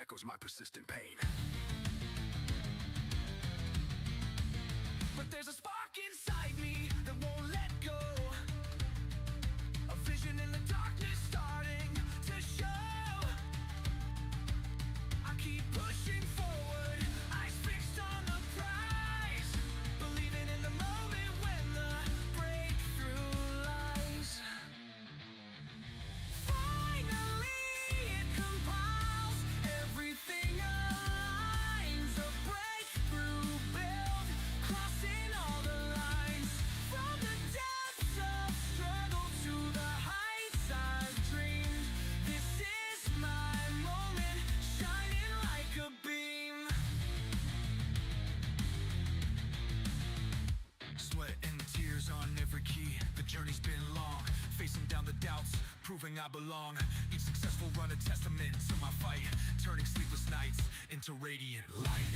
echoes my persistent pain. But there's a spark inside me that won't let go. A vision in the darkness starting to show. I keep pushing forward, eyes fixed on the prize, believing in the moment when the breakthrough lies. Finally it compiles, everything aligns, a breakthrough build, crossing all the lines. From the depths of struggle to the heights I've dreamed, this is my moment, shining like a beam. Sweat and tears on every key, the journey's been long, facing down the doubts, proving I belong. Each successful run a testament to my fight, turning sleepless nights into radiant light.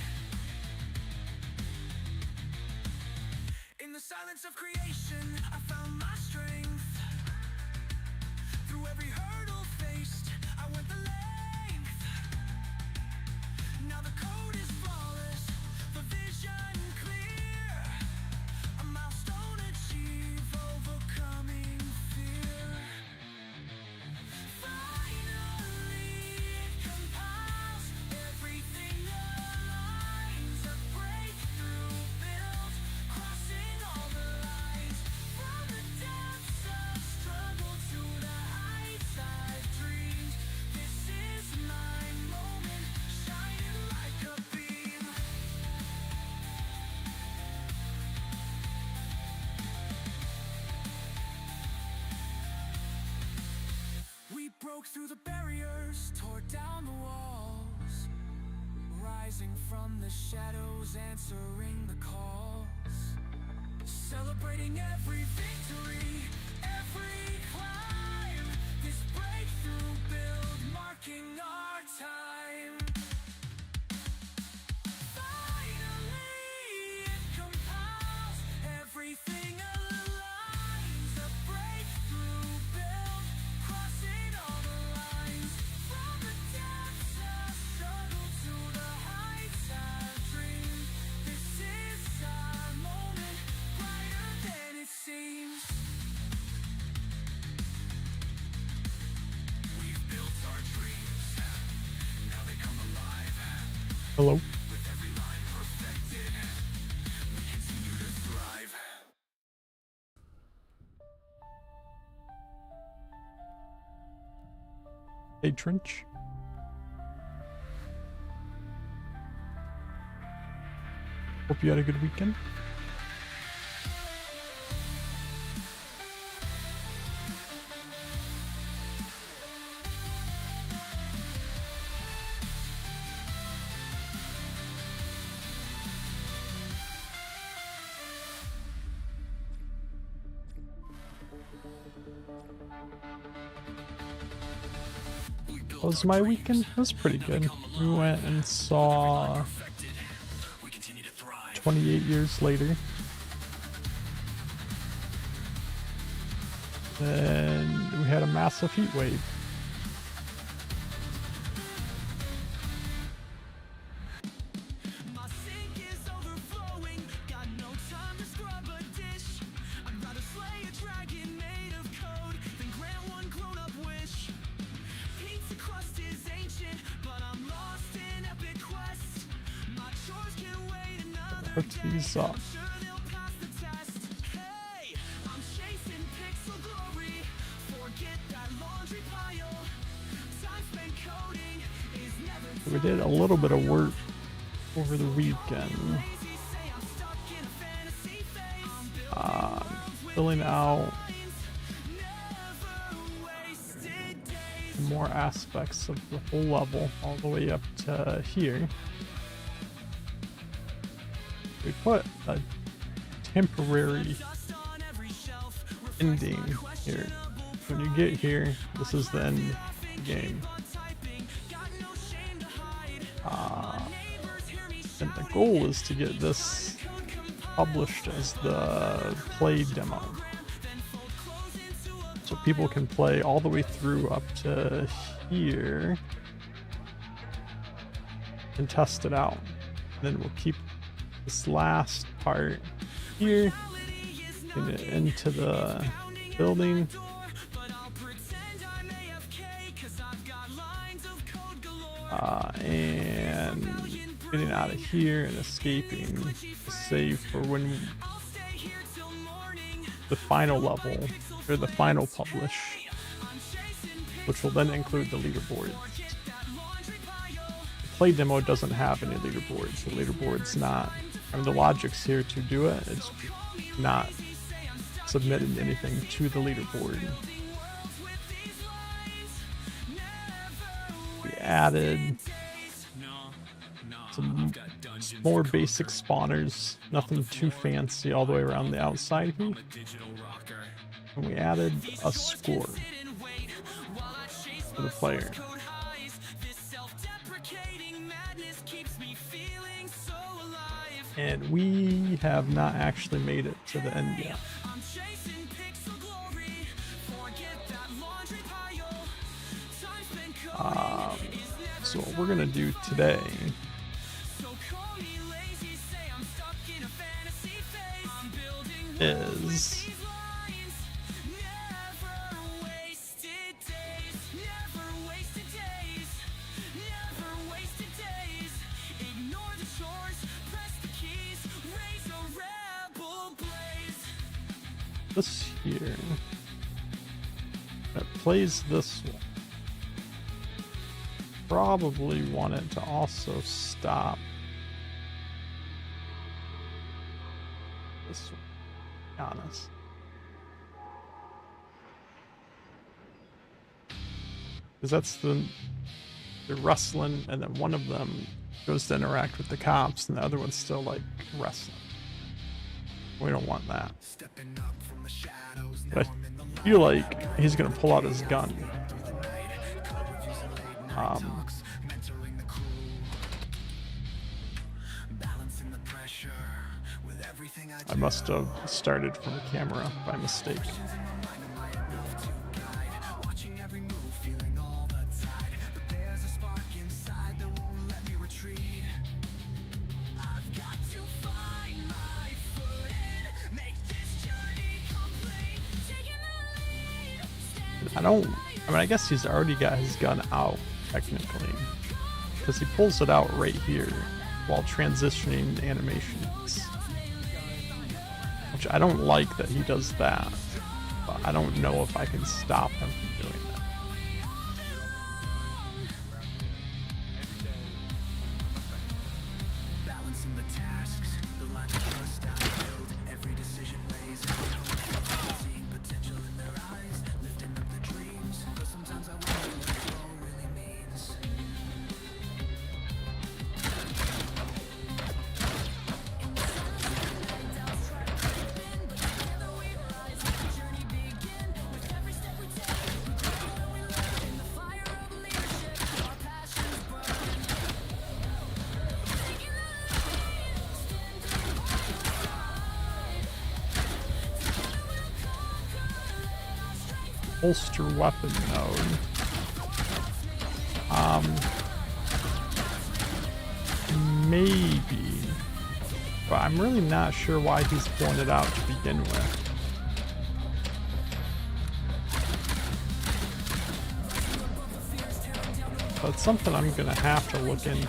In the silence of creation, I found my strength. Through every hurdle faced, I went the length. Now the code is flawless, the vision clear. A milestone achieved, overcoming fear. Finally it compiles, everything aligns, a breakthrough built, crossing all the lines. From the depths of struggle to the heights I've dreamed, this is my moment, shining like a beam. We broke through the barriers, tore down the walls, rising from the shadows, answering the calls, celebrating every victory, every climb. This breakthrough build, marking our time. Finally it compiles, everything aligns, a breakthrough build, crossing all the lines. From the depths of struggle to the heights I've dreamed, this is our moment, brighter than it seems. We've built our dreams, now they come alive. Hello. With every line perfected, we continue to thrive. Hey, Trench. Hope you had a good weekend. How was my weekend? It was pretty good. We went and saw We continue to thrive. 28 years later. Then we had a massive heat wave. My sink is overflowing, got no time to scrub a dish. I'd rather slay a dragon made of code than grant one grown-up wish. Pizza crust is ancient, but I'm lost in epic quest. My chores can wait another Hook these up. I'm sure they'll pass the test. Hey, I'm chasing pixel glory, forget that laundry pile. Time spent coding is never We did a little bit of work over the weekend. lazy, say I'm stuck in a fantasy phase. Filling out Never wasted days. more aspects of the whole level all the way up to here. We put a temporary Dust on every shelf, ending here. When you get here, this is the end of the game. on typing, got no shame to hide. Neighbors hear me And the shouting, goal is to get this code compiled, published as the play demo, then fold clothes into a so people can play all the way through up to here and test it out. Then we'll keep this last part here, get it into the building, and getting out of here and escaping to save for when the final level, or the final publish, which will then include the leaderboard. The play demo doesn't have any leaderboards. The leaderboard's not, I mean, the logic's here to do it, it's not submitting anything to the leaderboard. We added some more basic spawners, nothing too fancy all the way around the outside here. And we added a score for the player. And we have not actually made it to the end yet. So what we're gonna do today is this here that plays this one. Probably want it to also stop this one, to be honest. Because that's the wrestling, and then one of them goes to interact with the cops and the other one's still like wrestling. We don't want that. But I feel like he's gonna pull out his gun. I must have started from camera by mistake. I mean, I guess he's already got his gun out, technically, because he pulls it out right here while transitioning animations. Which I don't like that he does that, but I don't know if I can stop him from doing that. Holster weapon mode. Maybe, but I'm really not sure why he's pulling it out to begin with. But it's something I'm gonna have to look into.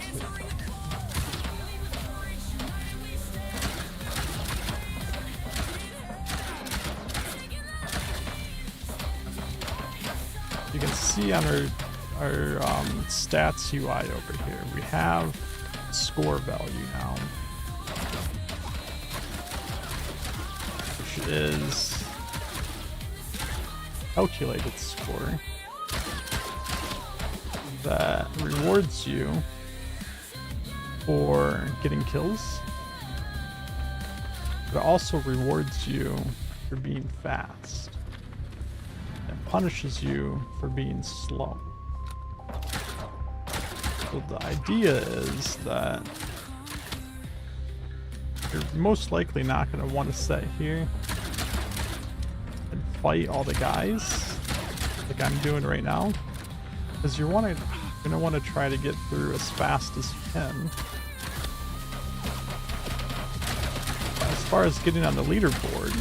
You can see on our stats UI over here, we have score value now, which is calculated score that rewards you for getting kills, but it also rewards you for being fast. Punishes you for being slow. So the idea is that you're most likely not going to want to sit here and fight all the guys like I'm doing right now, because you're wanting, You're gonna want to try to get through as fast as you can. As far as getting on the leaderboard,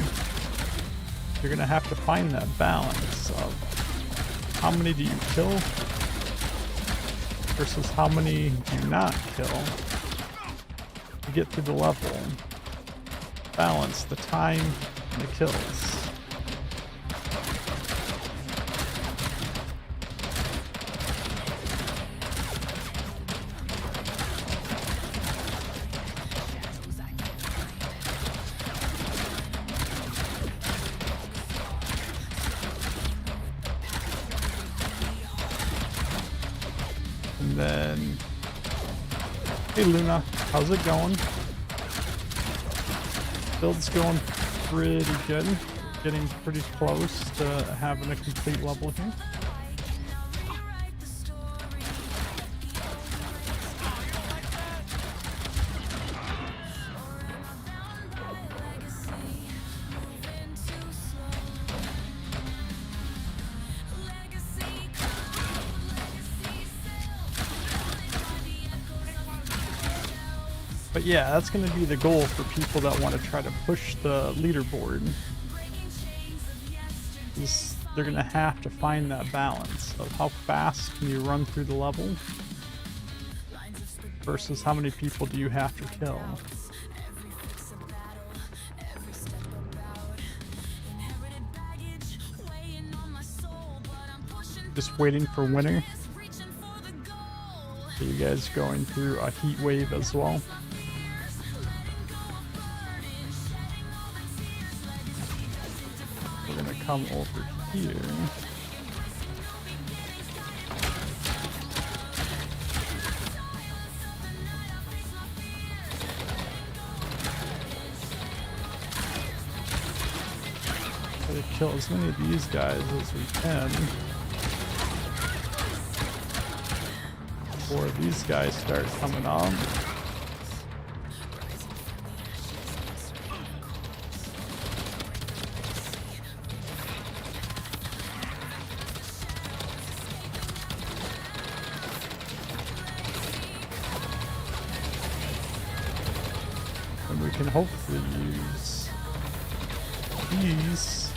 you're gonna have to find that balance of how many do you kill versus how many do you not kill to get through the level. Balance the time and the kills. And then, hey Luna, how's it going? Build's going pretty good. Getting pretty close to having a complete level here. But yeah, that's going to be the goal for people that want to try to push the leaderboard. They're going to have to find that balance of how fast can you run through the level versus how many people do you have to kill. Just waiting for winter. So you guys going through a heat wave as well. We're gonna come over here. Try to kill as many of these guys as we can before these guys start coming on. And we can hopefully use these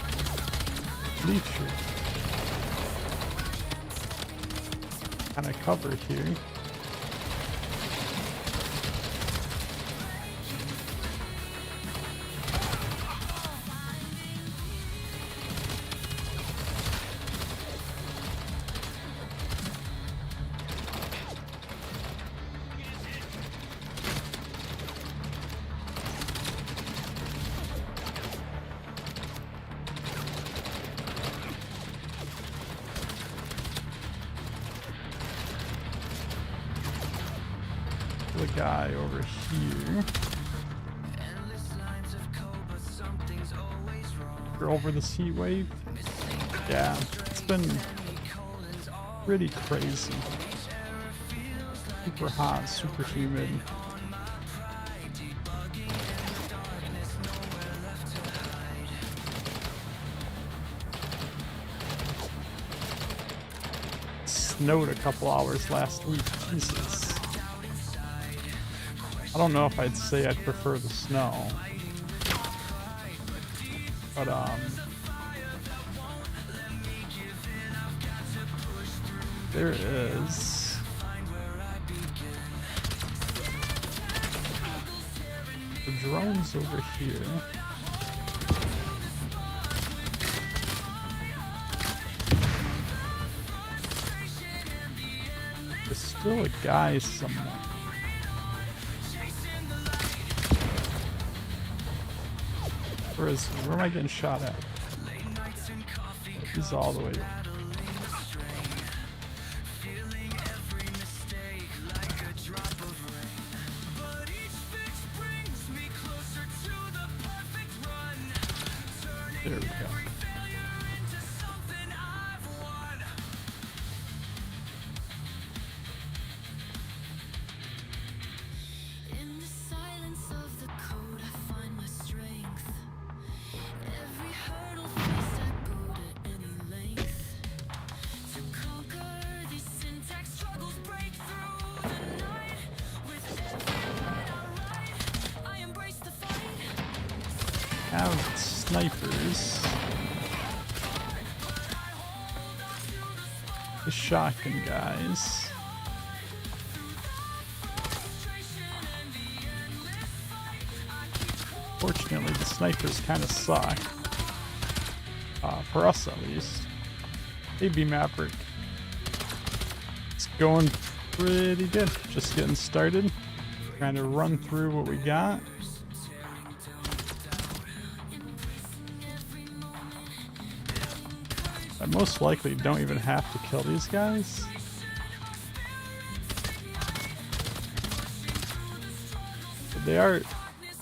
bleachers kind of cover here. The guy over here. You're over this heat wave. Yeah, it's been pretty crazy. Super hot, super humid. It snowed a couple hours last week. Jesus. I don't know if I'd say I'd prefer the snow, but there it is. The drone's over here. There's still a guy somewhere. Where am I getting shot at? He's all the way. There we go. Struggles have snipers. The shotgun guys. Fortunately, the snipers kind of suck. For us, at least. Maybe Maverick. It's going pretty good. Just getting started. Trying to run through what we got. I most likely don't even have to kill these guys. But they are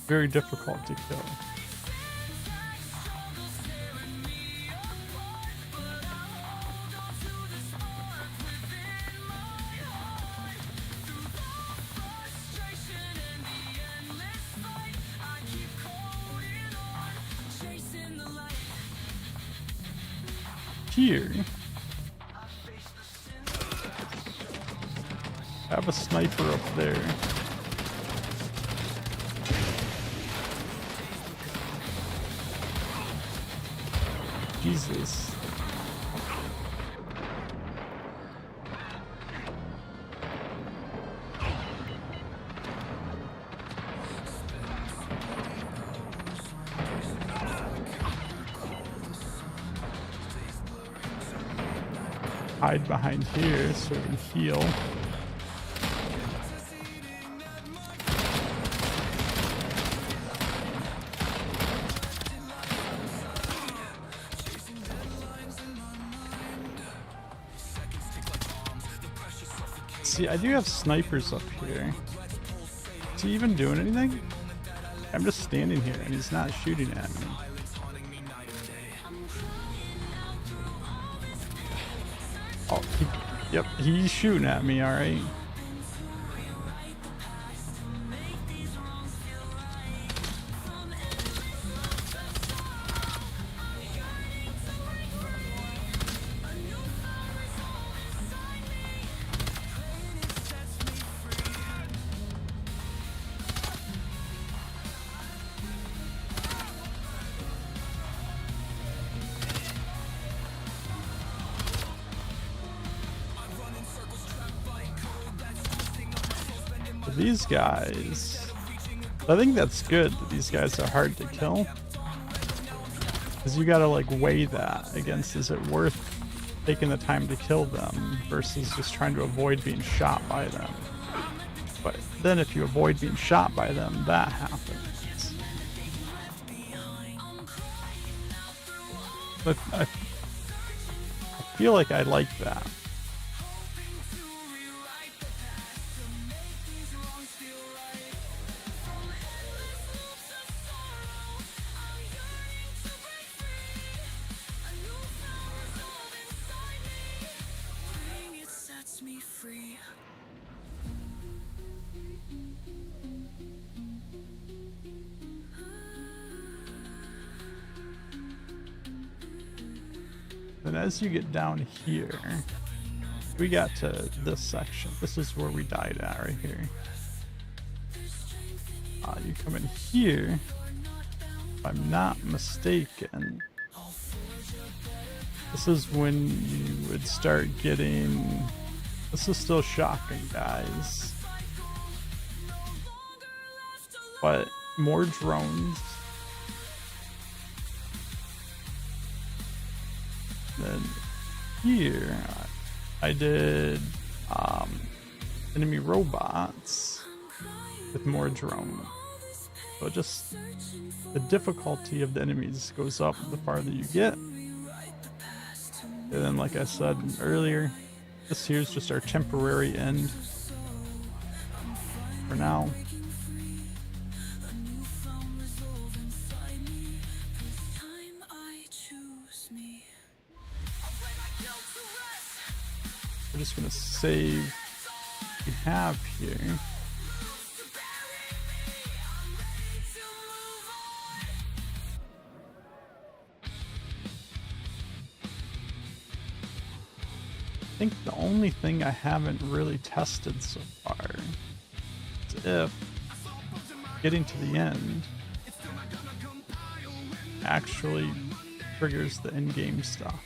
very difficult to kill. Here, I have a sniper up there. Jesus. Hide behind here so we can heal. See, I do have snipers up here. Is he even doing anything? I'm just standing here and he's not shooting at me. Oh, yep, he's shooting at me, alright. These guys, I think that's good that these guys are hard to kill, because you gotta like weigh that against, is it worth taking the time to kill them versus just trying to avoid being shot by them. But then if you avoid being shot by them, that happens. But I feel like I like that. And as you get down here, we got to this section. This is where we died at right here. You come in here, if I'm not mistaken, this is when you would start getting, this is still shotgun guys, but more drones. Then here I did enemy robots with more drone. So just the difficulty of the enemies goes up the farther you get. And then like I said earlier, this here's just our temporary end for now. We're just gonna save what we have here. I think the only thing I haven't really tested so far is if getting to the end, actually triggers the in-game stuff.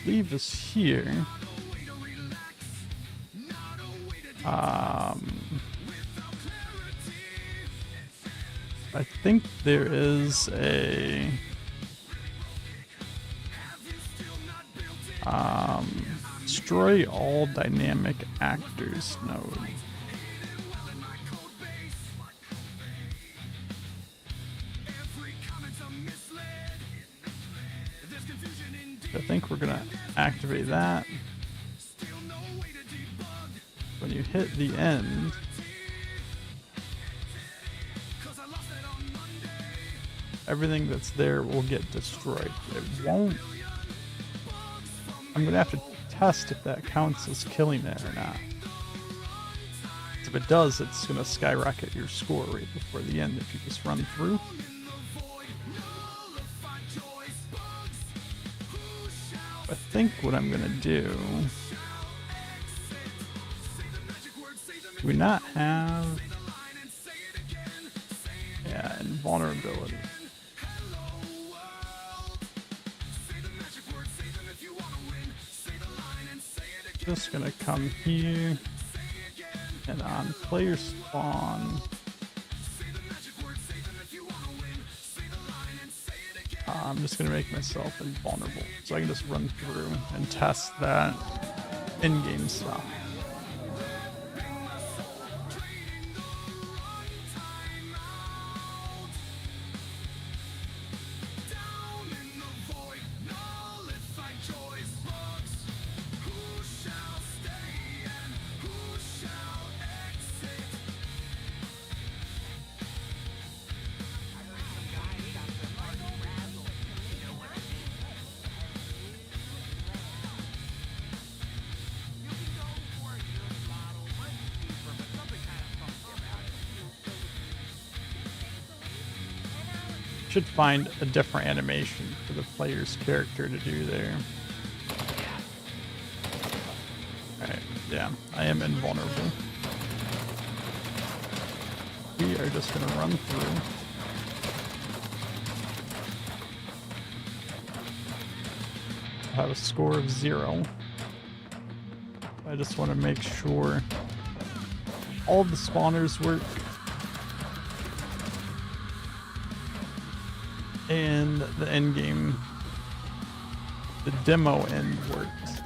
Leave us here. I think there is a destroy all dynamic actors node. I think we're gonna activate that. When you hit the end, everything that's there will get destroyed. It won't. I'm gonna have to test if that counts as killing it or not. If it does, it's gonna skyrocket your score right before the end if you just run through. I think what I'm gonna do. Do we not have? Yeah, invulnerability. Just gonna come here and on player spawn. I'm just gonna make myself invulnerable so I can just run through and test that in-game stuff. Should find a different animation for the player's character to do there. Alright, yeah, I am invulnerable. We are just gonna run through. I have a score of 0. I just want to make sure all the spawners work. And the end game, the demo end works.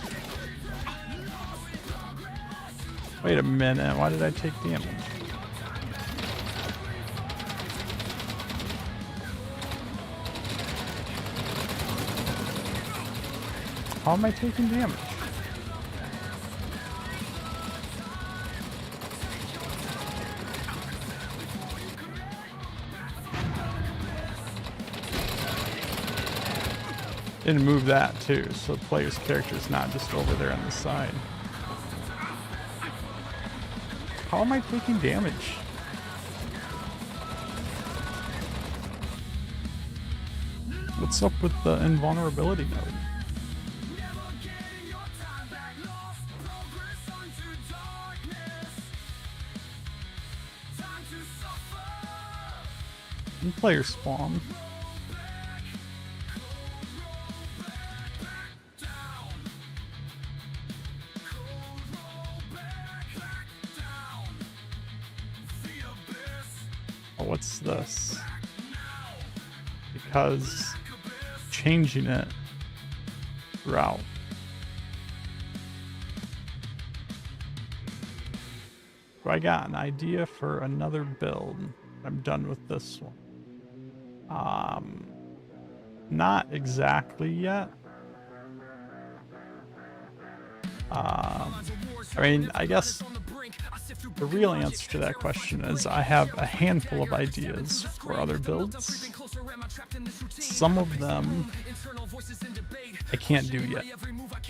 Wait a minute, why did I take damage? How am I taking damage? Didn't move that too, so the player's character is not just over there on the side. How am I taking damage? What's up with the invulnerability node? And player spawn. What's this? Because changing it throughout. So I got an idea for another build. I'm done with this one. Not exactly yet. I mean, I guess the real answer to that question is I have a handful of ideas for other builds. Some of them I can't do yet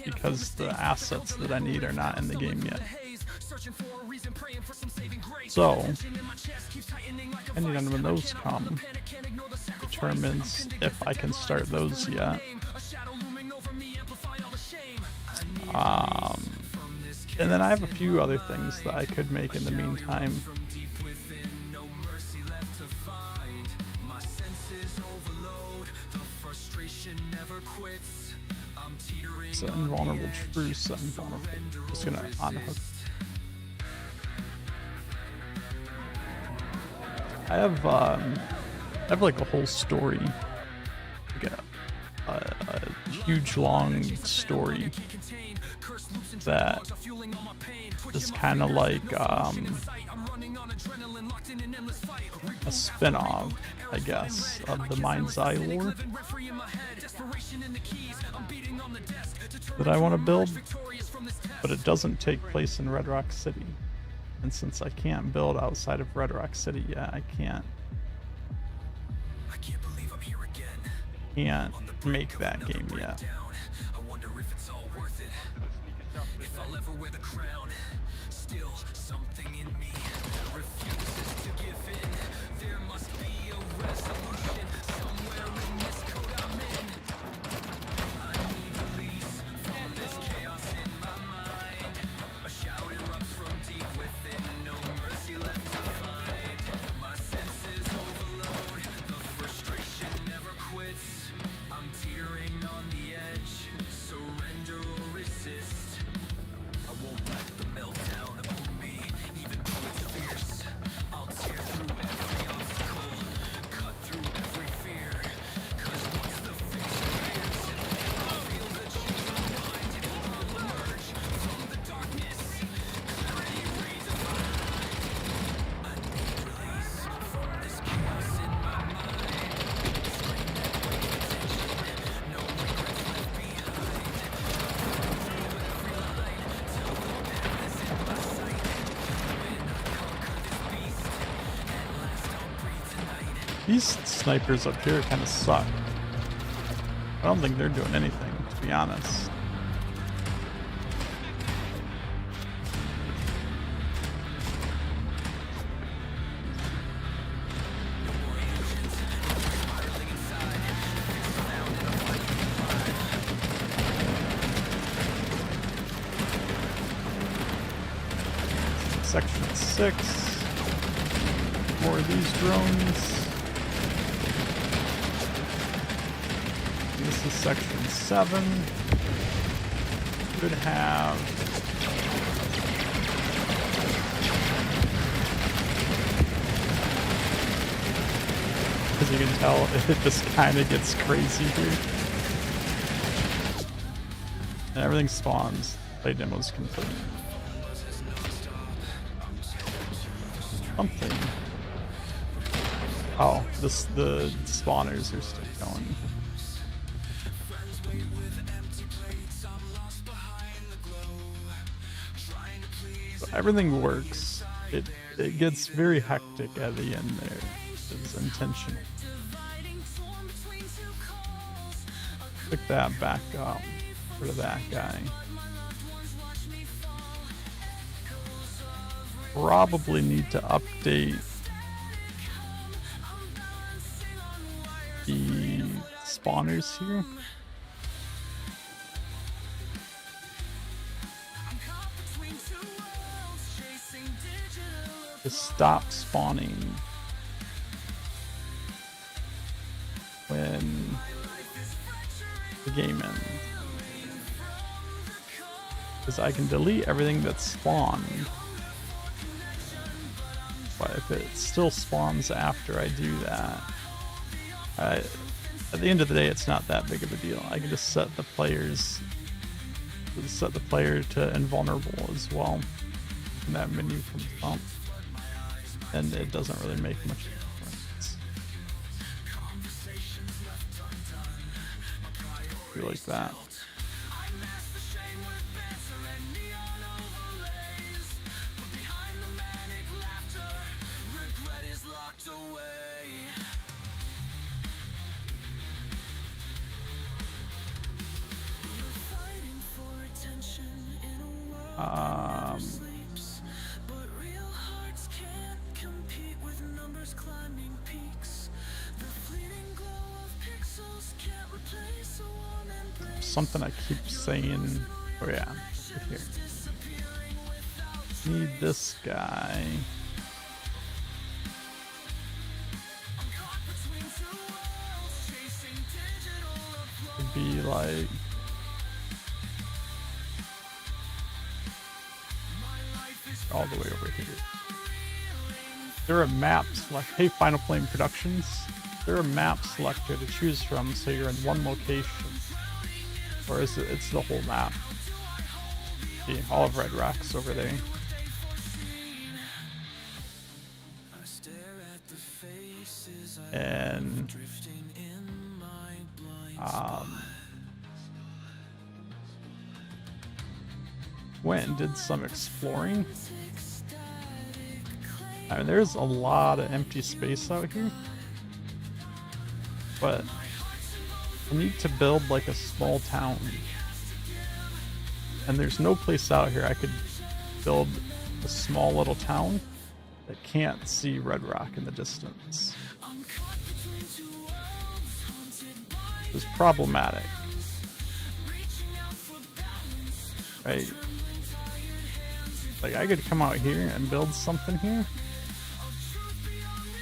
because the assets that I need are not in the game yet. So, depending on when those come, determines if I can start those yet. And then I have a few other things that I could make in the meantime. It's an invulnerable truce. I'm vulnerable. Just gonna unhook. I have like a whole story, like a huge long story that is kind of like a spin-off, I guess, of the Mind's Eye lore that I want to build, but it doesn't take place in Red Rock City. And since I can't build outside of Red Rock City yet, I can't make that game yet. I wonder if it's all worth it. If I'll ever wear the crown, still something in me refuses to give in. There must be a resolution somewhere in this code I'm in. I need release from this chaos in my mind. A shout erupts from deep within, no mercy left to find. My senses overload, the frustration never quits. I'm teetering on the edge, surrender or resist. I won't let the meltdown own me, even though it's fierce. I'll tear through every obstacle, cut through every fear. Cause once the face appears, I'll feel the change unwind. I'll emerge from the darkness, clarity redefined. I need release from this chaos in my mind. Strain that weight of tension, no regrets left behind. Through every line, till the madness in my sight. When I conquer this beast, at last I'll breathe tonight. These snipers up here kind of suck. I don't think they're doing anything, to be honest. Section 6. More of these drones. This is section 7. Could have as you can tell, it just kind of gets crazy here. And everything spawns. Play demos complete. Something. Oh, the spawners are still going. So everything works. It gets very hectic at the end there. It's intentional. Pick that back up for that guy. Probably need to update the spawners here. To stop spawning when the game ends. Because I can delete everything that's spawned. But if it still spawns after I do that, at the end of the day, it's not that big of a deal. I can just set the player to invulnerable as well in that menu from the top, and it doesn't really make much difference. Do like that. Something I keep saying. Oh yeah, here. Need this guy. It'd be like all the way over here. There are maps like, hey, Final Flame Productions, there are maps selected to choose from, so you're in one location. Or is it, it's the whole map. See, all of Red Rock's over there. And went and did some exploring. I mean, there's a lot of empty space out here, but I need to build like a small town, and there's no place out here I could build a small little town that can't see Red Rock in the distance. It's problematic, right? Like, I could come out here and build something here,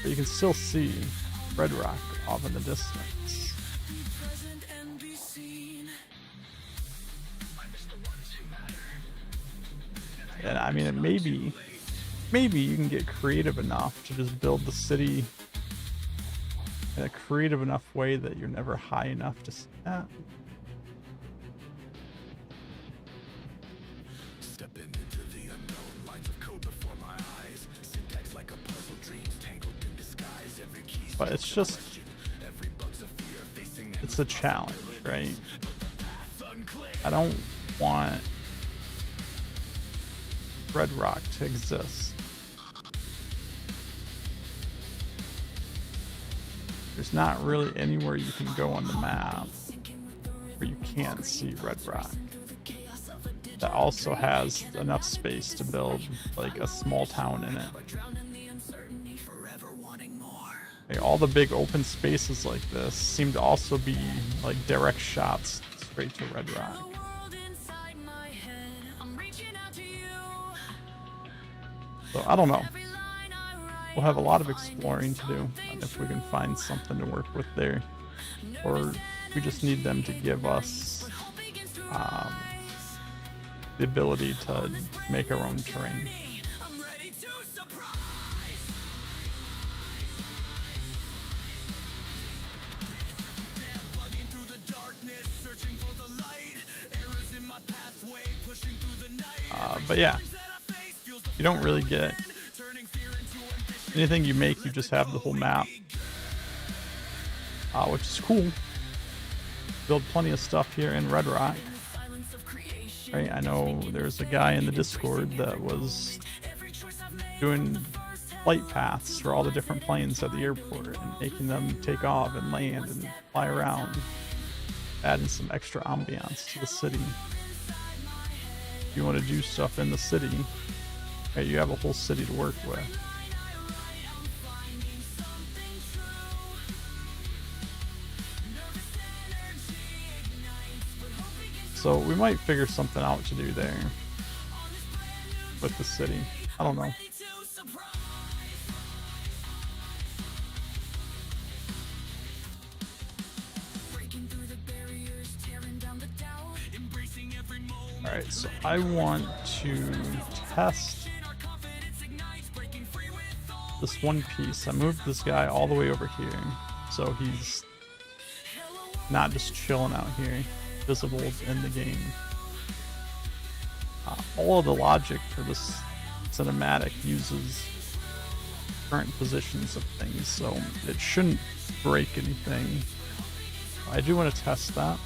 but you can still see Red Rock off in the distance. And I mean, maybe you can get creative enough to just build the city in a creative enough way that you're never high enough to see that. But it's just, it's a challenge, right? I don't want Red Rock to exist. There's not really anywhere you can go on the map where you can't see Red Rock. That also has enough space to build like a small town in it. Like, all the big open spaces like this seem to also be like direct shots straight to Red Rock. So I don't know. We'll have a lot of exploring to do if we can find something to work with there, or we just need them to give us the ability to make our own terrain. But yeah, you don't really get anything you make, you just have the whole map, which is cool. Build plenty of stuff here in Red Rock. Right? I know there's a guy in the Discord that was doing flight paths for all the different planes at the airport and making them take off and land and fly around, adding some extra ambiance to the city. If you want to do stuff in the city, right, you have a whole city to work with. So we might figure something out to do there with the city. I don't know. Alright, so I want to test this one piece. I moved this guy all the way over here, so he's not just chilling out here, visible in the game. All of the logic for this cinematic uses current positions of things, so it shouldn't break anything. I do want to test that.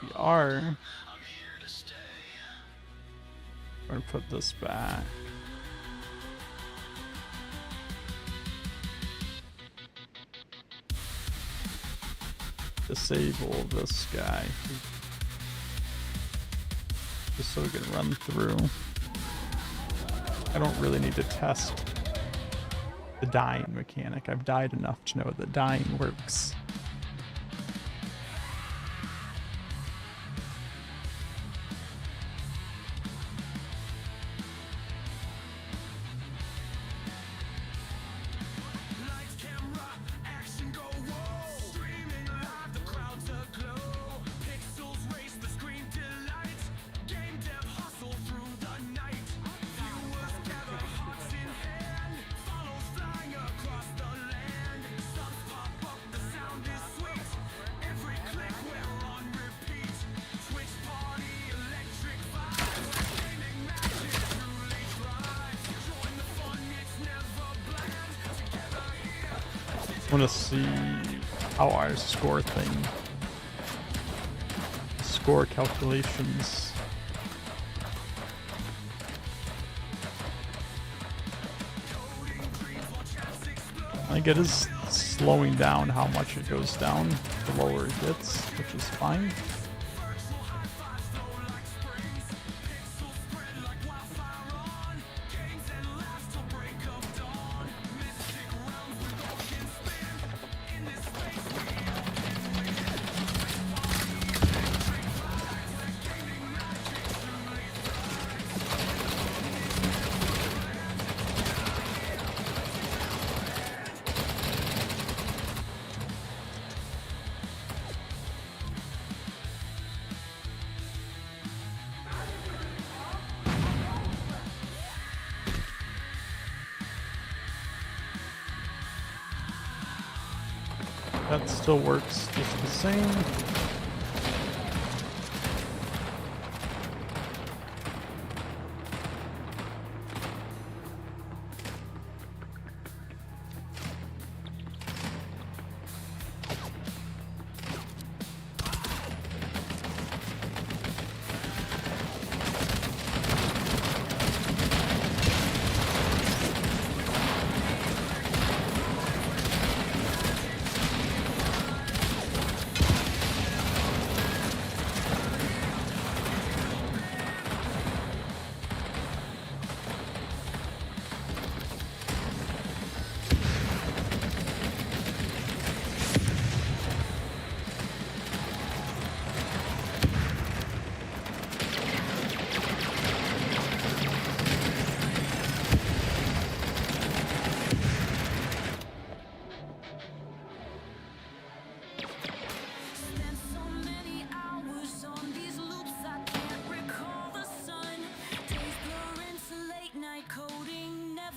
We are going to put this back. Disable this guy just so we can run through. I don't really need to test the dying mechanic. I've died enough to know that dying works. want to see how our score thing, score calculations. I think it is slowing down how much it goes down the lower it gets, which is fine. That still works just the same.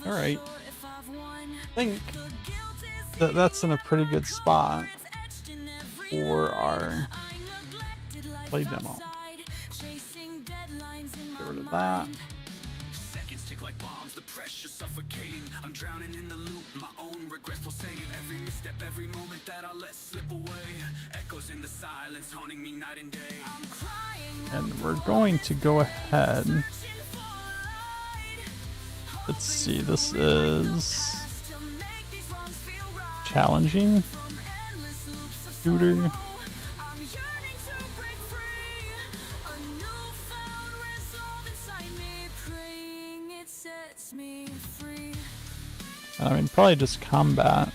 All right, I think that that's in a pretty good spot for our play demo. Get rid of that. Seconds tick like bombs, the pressure suffocating. I'm drowning in the loop, my own regrets will save. Every misstep, every moment that I let slip away. Echoes in the silence, haunting me night and day. And we're going to go ahead. Let's see, this is challenging shooter. I mean, probably just combat.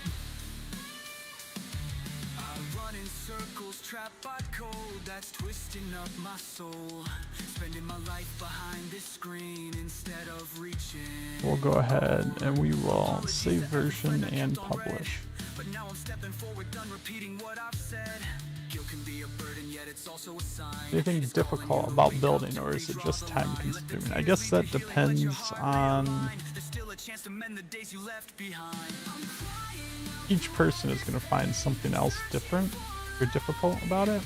That's twisting up my soul, spending my life behind this screen instead of reaching. We'll go ahead and we will save version and publish. But now I'm stepping forward, done repeating what I've said. Guilt can be a burden, yet it's also a sign. Anything difficult about building, or is it just time consuming? I guess that depends on each person is going to find something else different or difficult about it.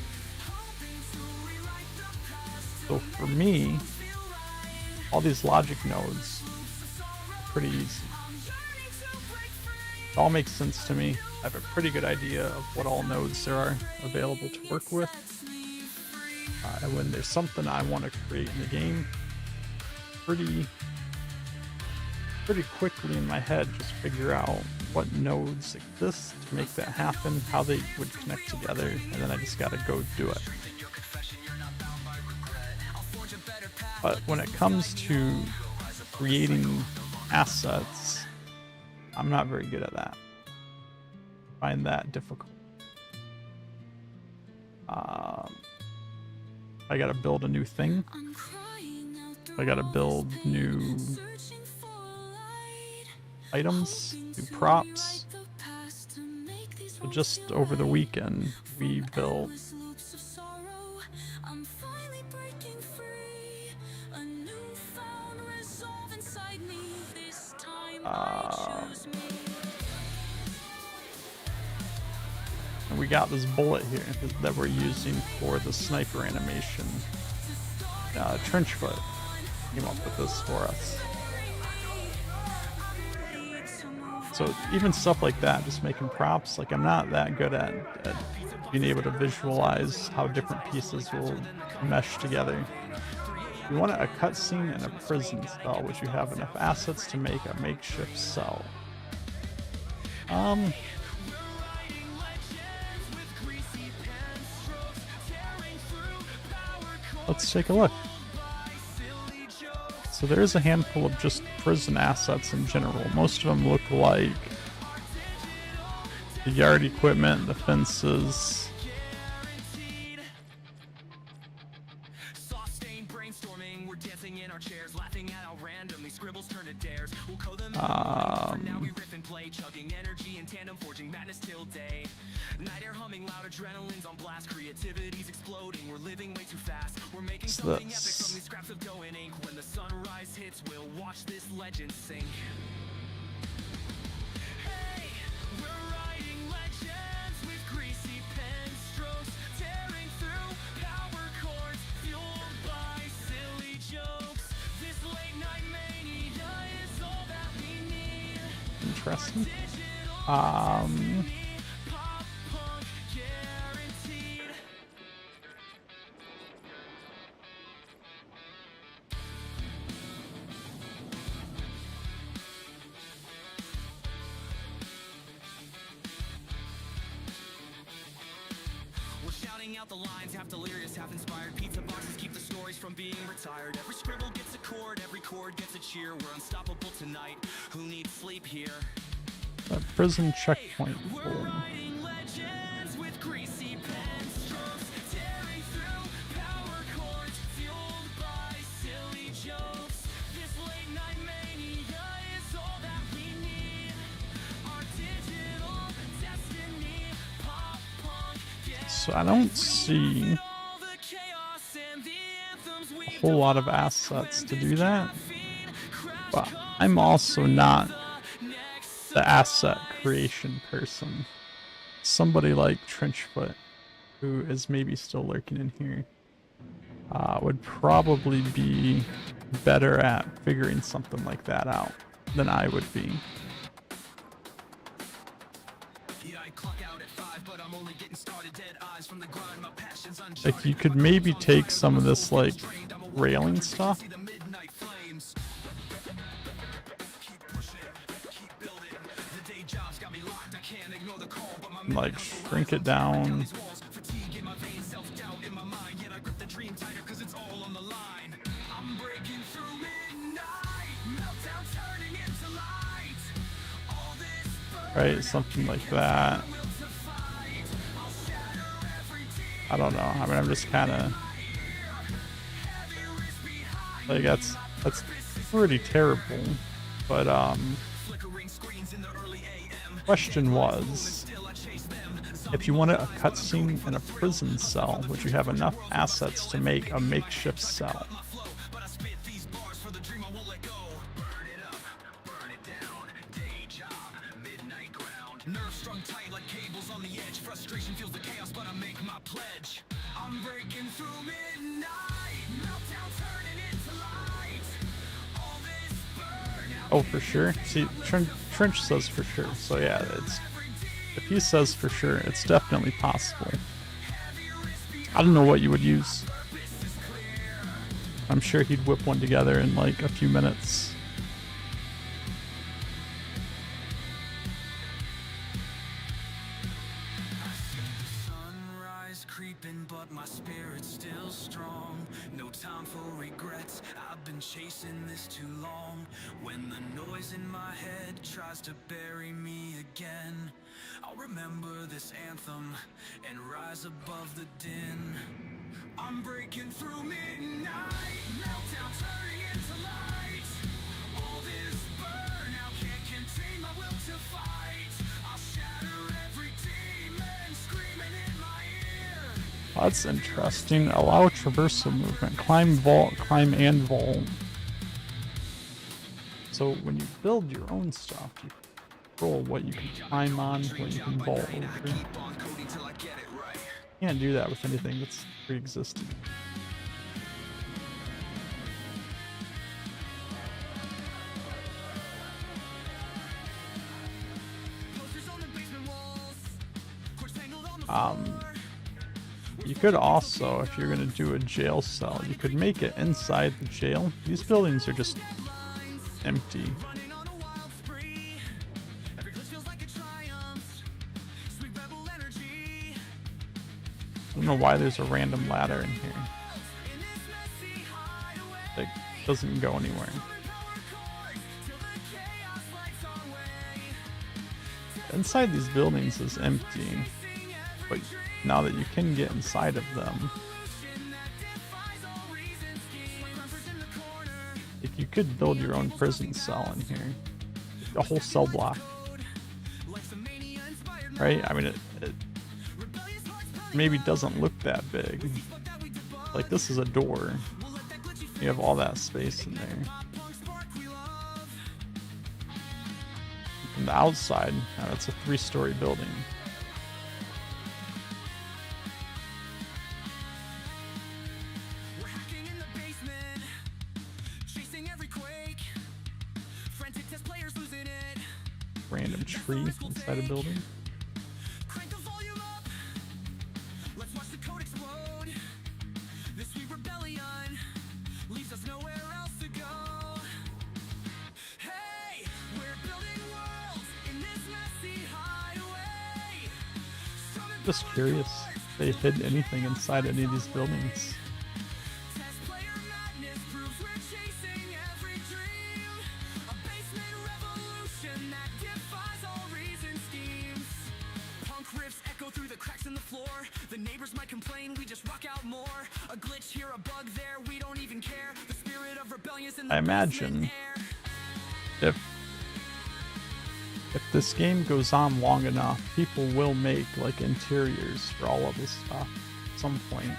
So for me, all these logic nodes are pretty easy. It all makes sense to me. I have a pretty good idea of what all nodes there are available to work with. And when there's something I want to create in the game, pretty quickly in my head, just figure out what nodes exist to make that happen, how they would connect together, and then I just gotta go do it. But when it comes to creating assets, I'm not very good at that. I find that difficult. I gotta build a new thing. I gotta build new items, new props. So just over the weekend, we built and we got this bullet here that we're using for the sniper animation. Trenchfoot came up with this for us. So even stuff like that, just making props, like I'm not that good at being able to visualize how different pieces will mesh together. You want a cutscene in a prison cell, which you have enough assets to make a makeshift cell. Let's take a look. So there is a handful of just prison assets in general. Most of them look like the yard equipment, the fences. What's this? When the sunrise hits, we'll watch this legend sink. Hey, we're writing legends with greasy pen strokes, tearing through power cords, fueled by silly jokes. This late night mania is all that we need. Interesting. Out the lines, half delirious, half inspired. Pizza boxes keep the stories from being retired. Every scribble gets a chord, every chord gets a cheer. We're unstoppable tonight. Who needs sleep here? A prison checkpoint. We're writing legends with greasy pen strokes, tearing through power cords, fueled by silly jokes. This late night mania is all that we need. Our digital destiny, pop punk. So I don't see a whole lot of assets to do that, but I'm also not the asset creation person. Somebody like Trenchfoot, who is maybe still lurking in here, would probably be better at figuring something like that out than I would be. Like, you could maybe take some of this, like, railing stuff and, like, shrink it down. Right, something like that. I don't know. I mean, I'm just kind of like, that's pretty terrible. But question was, if you wanted a cutscene in a prison cell, would you have enough assets to make a makeshift cell? Nerves strung tight like cables on the edge. Frustration feels the chaos, but I make my pledge. I'm breaking through midnight. Meltdown turning into light. All this burnout. Oh, for sure. See, Trench says for sure. So yeah, if he says for sure, it's definitely possible. I don't know what you would use. I'm sure he'd whip one together in like a few minutes. Creeping, but my spirit's still strong. No time for regrets, I've been chasing this too long. When the noise in my head tries to bury me again, I'll remember this anthem and rise above the din. I'm breaking through midnight, meltdown turning into light. All this burnout can't contain my will to fight. I'll shatter every demon screaming in my ear. That's interesting. Allow traversal movement. Climb, vault, climb, and vault. So when you build your own stuff, you control what you can climb on, what you can vault over. You can't do that with anything that's pre-existing. You could also, if you're gonna do a jail cell, you could make it inside the jail. These buildings are just empty. I don't know why there's a random ladder in here. It doesn't go anywhere. Inside these buildings is empty, but now that you can get inside of them, if you could build your own prison cell in here, a whole cell block, right? I mean, it maybe doesn't look that big. Like, this is a door. You have all that space in there. From the outside, now it's a 3-story building. Random tree inside a building. Just curious if they hid anything inside any of these buildings. The neighbors might complain, we just rock out more. A glitch here, a bug there, we don't even care. The spirit of rebellion is in the I imagine if this game goes on long enough, people will make like interiors for all of this stuff at some point.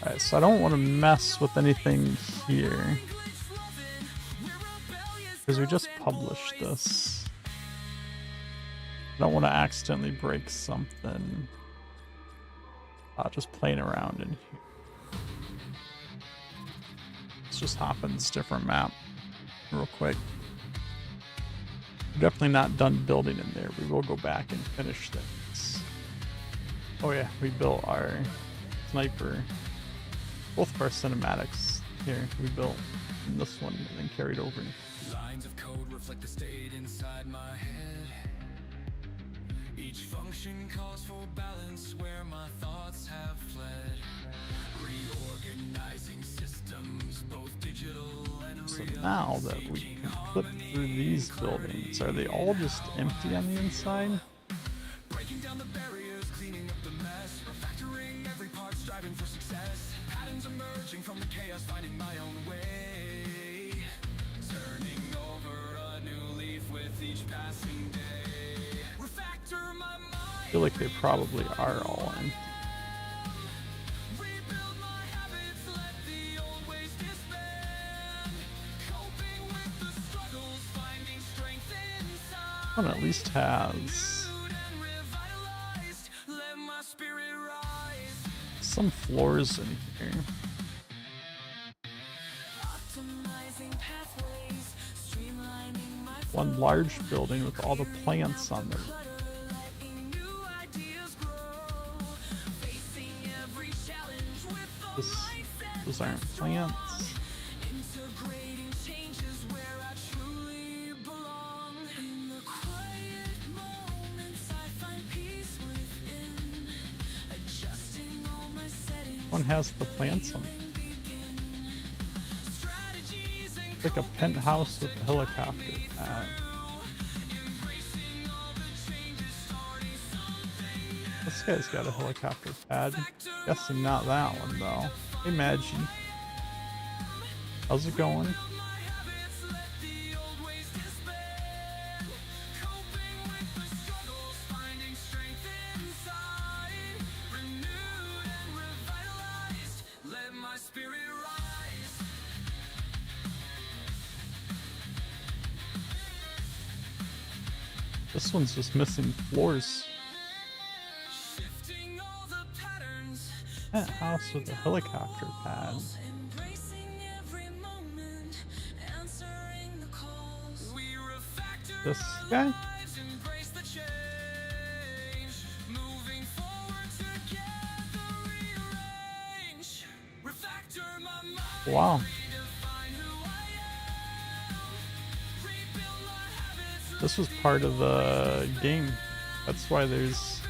Alright, so I don't want to mess with anything here, because we just published this. I don't want to accidentally break something. Just playing around in here. Let's just hop in this different map real quick. We're definitely not done building in there. We will go back and finish things. Oh yeah, we built our sniper. Both of our cinematics here we built in this one and then carried over. Lines of code reflect the state inside my head. Each function calls for balance where my thoughts have fled. Reorganizing systems, both digital and So now that we can flip through these buildings, are they all just empty on the inside? breaking down the barriers, cleaning up the mess, refactoring every part, striving for success. Patterns emerging from the chaos, finding my own way. Turning over a new leaf with each passing day. Refactor my mind. I feel like they probably are all empty. Rebuild my habits, let the old ways disband. Coping with the struggles, finding strength inside. One at least has And revitalized, let my spirit rise. some floors in here. Optimizing pathways, streamlining my One large building with all the plants on there. letting new ideas grow. Facing every challenge with the Those aren't plants. integrating changes where I truly belong. In the quiet moments I find peace within. Adjusting all my settings. One has the plants on it. Strategies and It's like a penthouse with a helicopter pad. embracing all the changes, starting something. This guy's got a helicopter pad. Guessing not that one though. Hey Maggie. How's it going? My habits let the old ways disband. Coping with the struggles, finding strength inside. Renewed and revitalized, let my spirit rise. This one's just missing floors. Shifting all the patterns, That house with a helicopter pad. embracing every moment, answering the calls. We refactor This our guy? lives, embrace the change. Moving forward together, rearrange. Refactor my mind, Wow. redefine who I am. Rebuild my habits, This was part of the game. That's why there's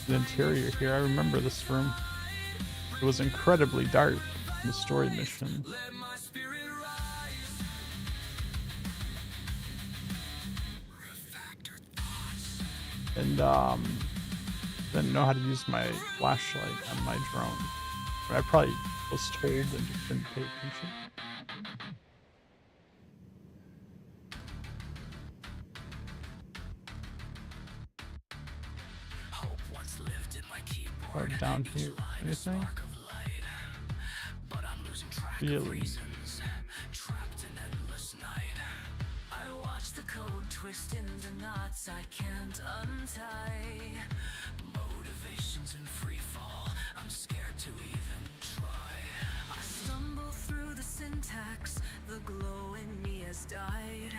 an interior here. I remember this room. It was incredibly dark in the story mission. let my spirit rise. Refactor thoughts. And didn't know how to use my flashlight on my drone. I probably was told and just didn't pay attention. Hope once lived in my keyboard. Or down here. Anything? Spark of light. But I'm losing track of Really? reasons. Trapped in endless night. I watch the code twist into knots I can't untie. Motivations in free fall. I'm scared to even try. I stumble through the syntax. The glow in me has died.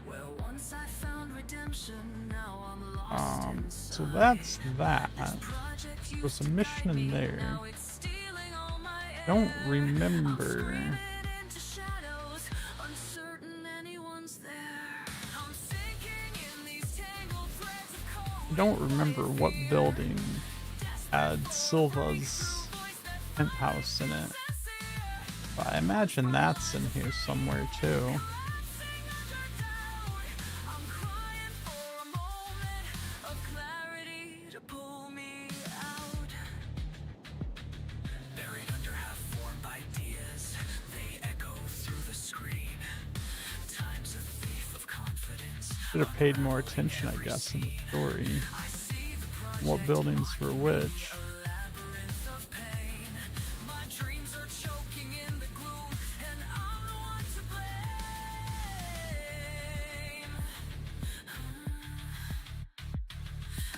Where once I found redemption, now I'm lost inside. So that's that. Project There's used a to mission guide me, in there. now it's stealing all my Don't air. remember. Screaming into shadows, uncertain anyone's there. I'm sinking in these tangled threads of I code. don't remember what building had Silva's penthouse in it. But I imagine that's in here somewhere too. I'm crying for a moment of clarity to pull me out. Buried under half-formed ideas, they echo through the screen. Time's a thief of confidence. Should have paid more attention, I guess, in the story. What buildings were which. Labyrinth of pain. My dreams are choking in the gloom, and I'm the one to blame.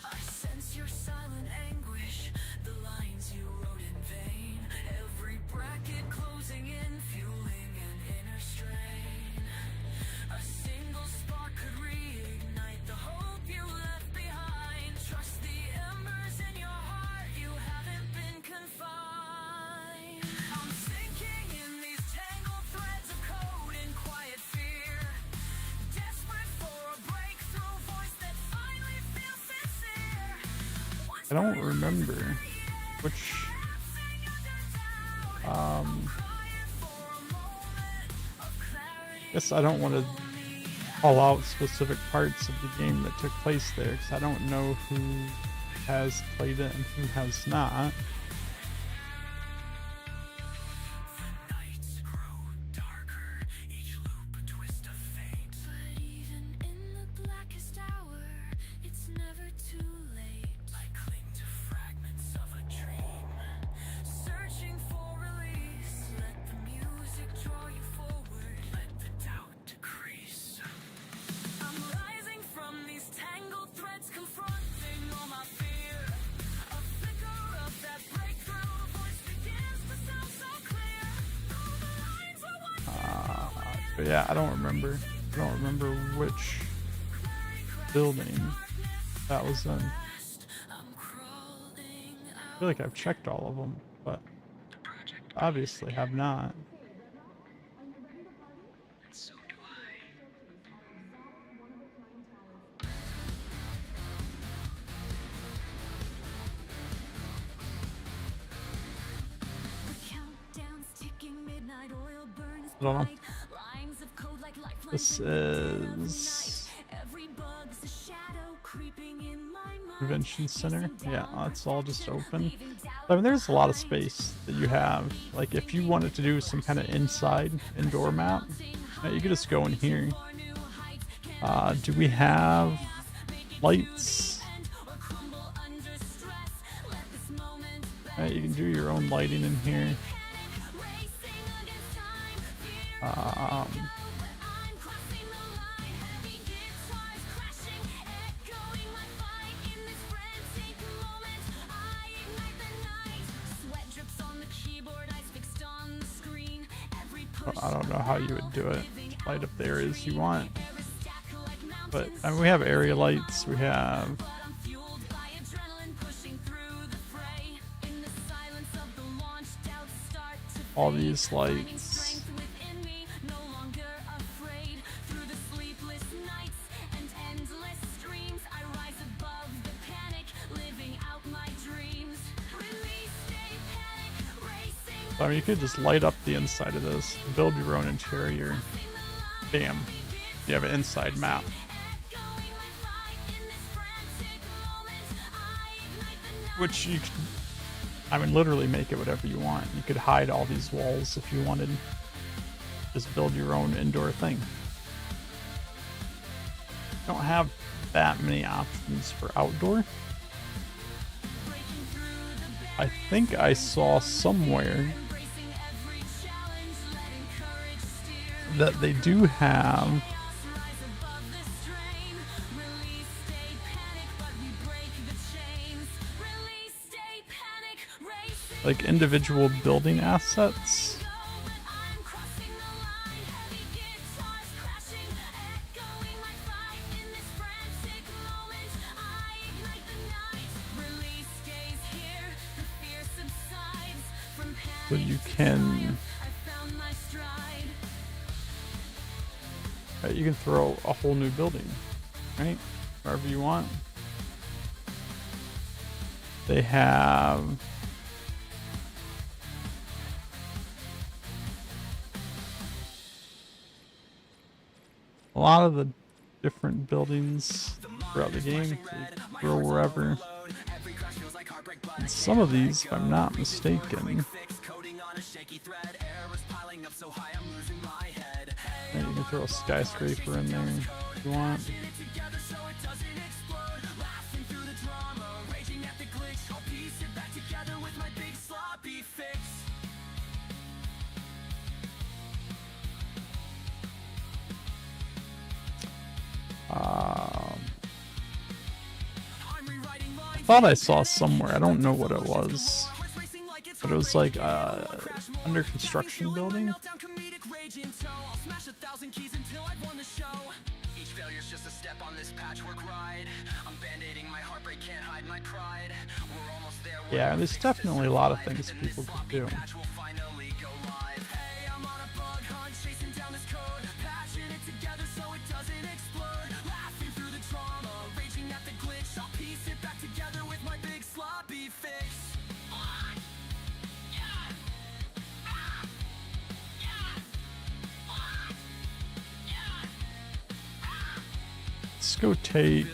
I sense your silent anguish, the lines you wrote in vain. Every bracket closing in, fueling an inner strain. A single spark could reignite the hope you left behind. Trust the embers in your heart, you haven't been confined. I'm sinking in these tangled threads of code in quiet fear. Desperate for a breakthrough voice that finally feels sincere. I don't remember which guess I don't want to call out specific parts of the game that took place there because I don't know who has played it and who has not. Nights grow darker, each loop a twist of fate. But even in the blackest hour, it's never too late. I cling to fragments of a dream, searching for release. Let the music draw you forward, let the doubt decrease. I'm rising from these tangled threads, confronting all my fear. A flicker of that breakthrough voice begins to sound so clear. All the lines were once But yeah, I don't remember. I don't remember which building that was in. I I'm crawling out. feel like I've checked all of them, but obviously have not. So do I. The countdown's ticking, midnight oil burns I don't know. bright. Lines of code like lifelines This reflecting on the is night. Every bug's a shadow creeping in my mind. Convention Center. Chasing Yeah, down it's all just perfection, open. leaving doubt I mean, there's a lot of behind. space that you have. Like, if you wanted to do some kind of inside indoor map, you could just go in here. Do we have lights? You can do your own lighting in here. Well, I don't know how you would do it. Light up the areas you want. But I mean, we have area lights. We have all these lights. I mean, you could just light up the inside of this, build your own interior. Bam. You have an inside map. Which you could, I mean, literally make it whatever you want. You could hide all these walls if you wanted. Just build your own indoor thing. You don't have that many options for outdoor. I think I saw somewhere that they do have like individual building assets. So you can you can throw a whole new building, right? Wherever you want. They have a lot of the different buildings throughout the game. So you can throw wherever. And some of these, if I'm not mistaken, and you can throw a skyscraper in there if you want. I thought I saw somewhere, I don't know what it was, but it was like under construction building. Yeah, there's definitely a lot of things people could do. Let's go take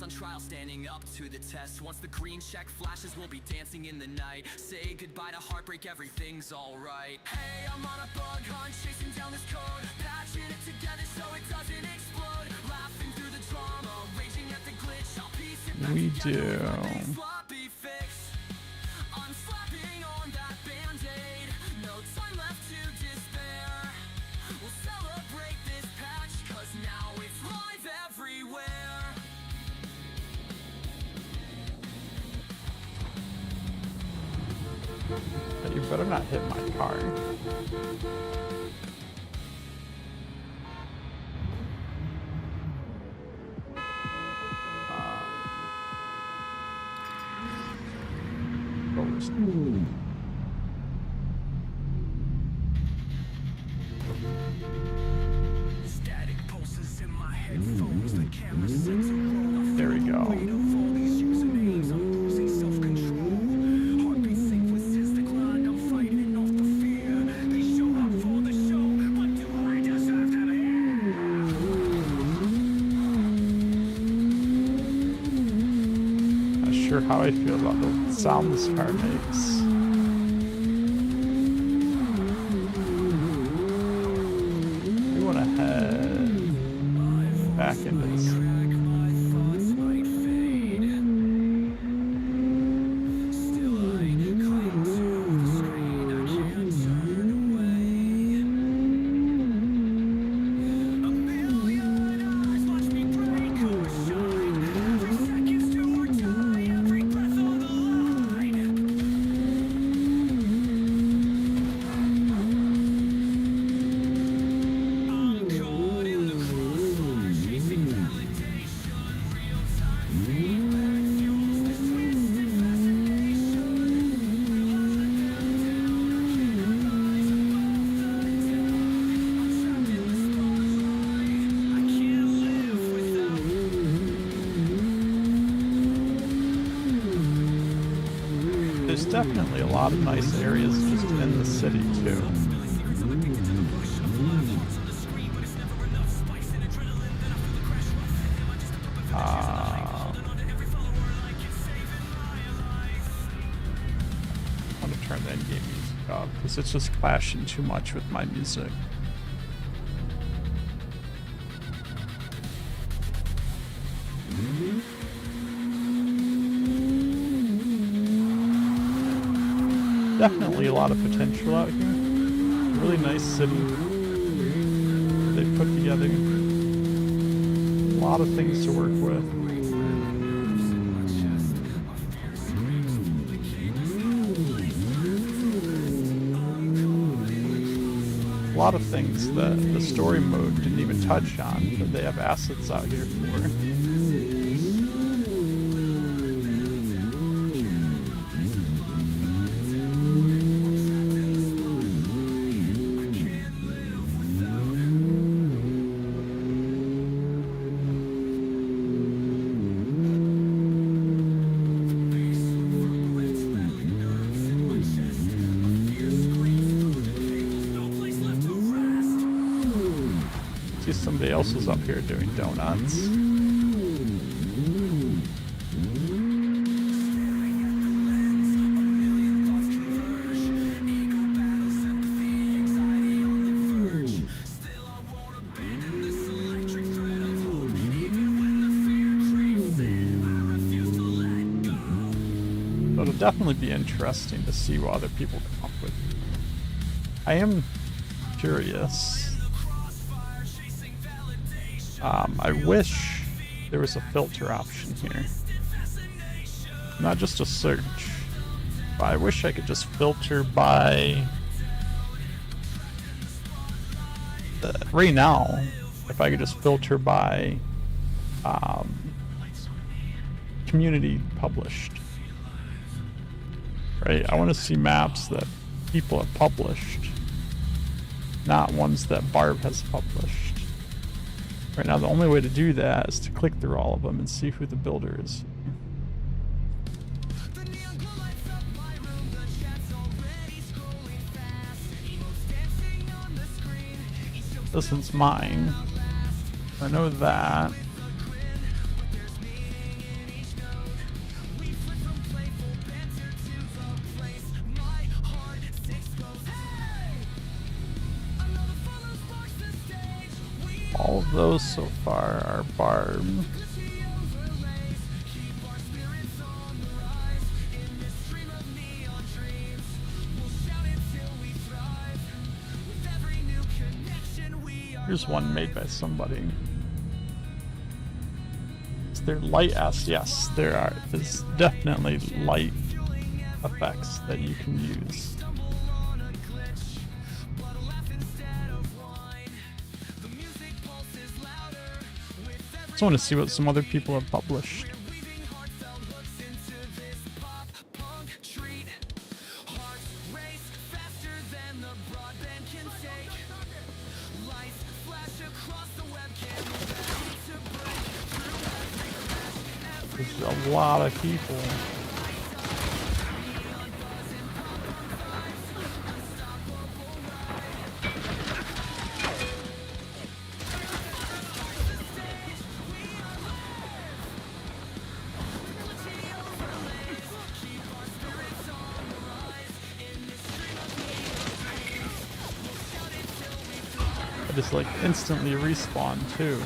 on trial, standing up to the test. Once the green check flashes, we'll be dancing in the night. Say goodbye to heartbreak, everything's alright. Hey, I'm on a bug hunt, chasing down this code, patching it together so it doesn't explode. Laughing through the drama, raging at the glitch. I'll piece it back together with my big floppy fix. I'm slapping on that band-aid, no time left to despair. We'll celebrate this patch, cause now it's live everywhere. You better not hit my car. Static pulses in my headphones, the camera sensor. There we go. Sure how I feel about the sound this car makes. We want to head back into this. definitely a lot of nice areas just in the city too. I want to turn the in-game music off because it's just clashing too much with my music. Definitely a lot of potential out here. Really nice city. They put together a lot of things to work with. A lot of things that the story mode didn't even touch on, but they have assets out here for. Somebody else was up here doing donuts. So it'll definitely be interesting to see what other people come up with. I am curious. I wish there was a filter option here. Not just a search, but I wish I could just filter by... right now, if I could just filter by community published. Right? I want to see maps that people have published, not ones that Barb has published. Right now, the only way to do that is to click through all of them and see who the builder is. This one's mine. I know that. All of those so far are Barb. Here's one made by somebody. Is there light S? Yes, there are. There's definitely light effects that you can use. I want to see what some other people have published. There's a lot of people. I just like instantly respawn too.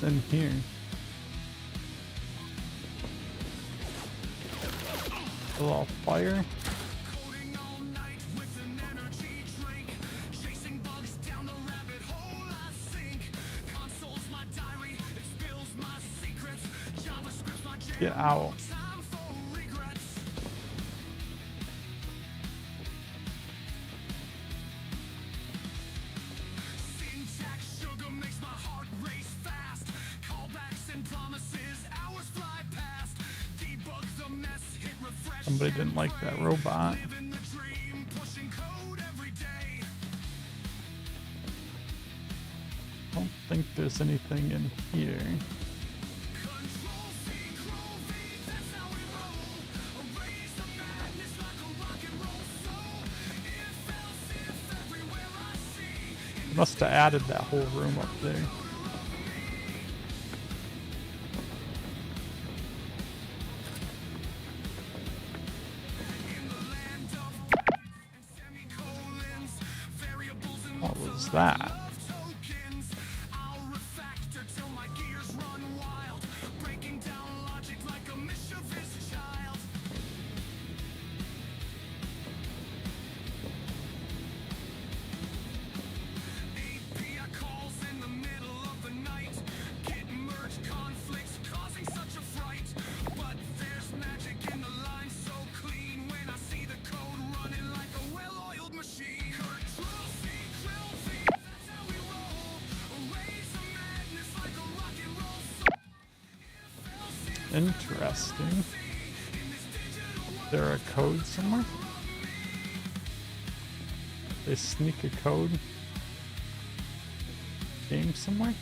What's in here? A little fire. Get out. Somebody didn't like that robot. I don't think there's anything in here. Must have added that whole room up there. What was that? Interesting. Is there a code somewhere? They sneak a code game somewhere?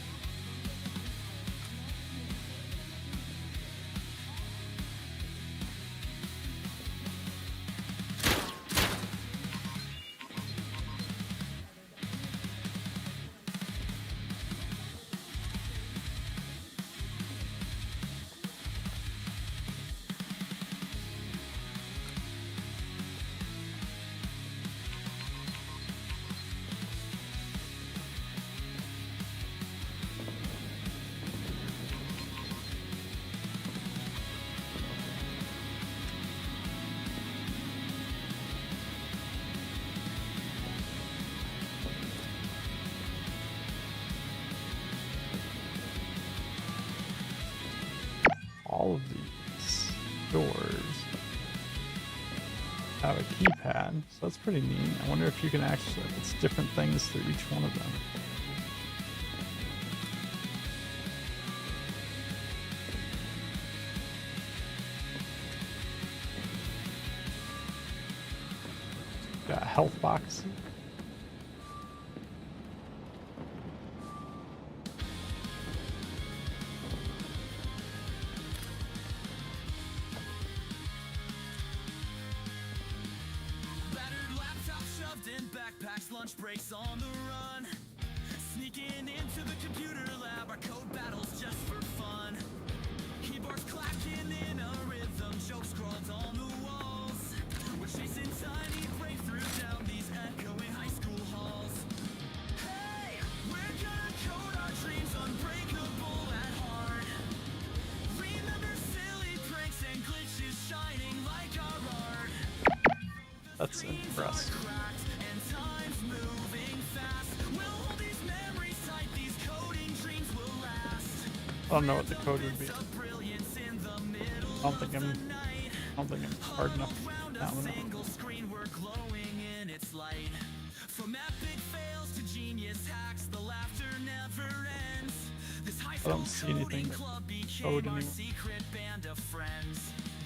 All of these doors have a keypad, so that's pretty neat. I wonder if you can actually, it's different things through each one of them. Got health boxes. Lunch breaks on the run, sneaking into the computer lab. Our code battles just for fun. Keyboards clacking in a rhythm, jokes scrawled on the walls. We're chasing tiny breakthroughs down these echoing high school halls. Hey, we're gonna code our dreams unbreakable at heart. Remember silly pranks and glitches shining like our art. That's impressive. I don't know what the code would be. I don't think I'm hard enough to that one out. I don't see anything code anymore.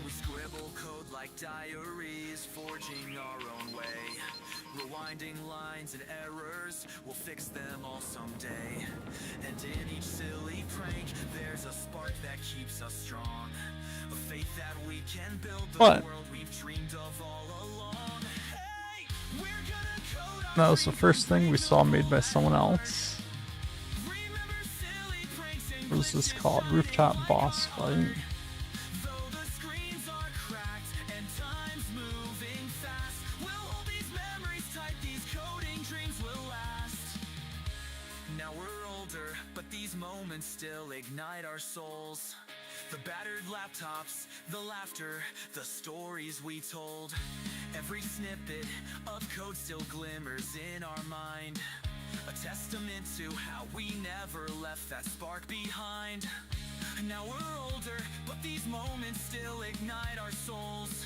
We scribble code like diaries, forging our own way. Rewinding lines and errors, we'll fix them all someday. And in each silly prank, there's a spark that keeps us strong. A faith that we can build the world we've dreamed of all along. Hey, we're gonna code our That was the first thing we saw made by someone else. What is this called? Rooftop boss fight. Now we're older, but these moments still ignite our souls. The battered laptops, the laughter, the stories we told. Every snippet of code still glimmers in our mind. A testament to how we never left that spark behind. Now we're older, but these moments still ignite our souls.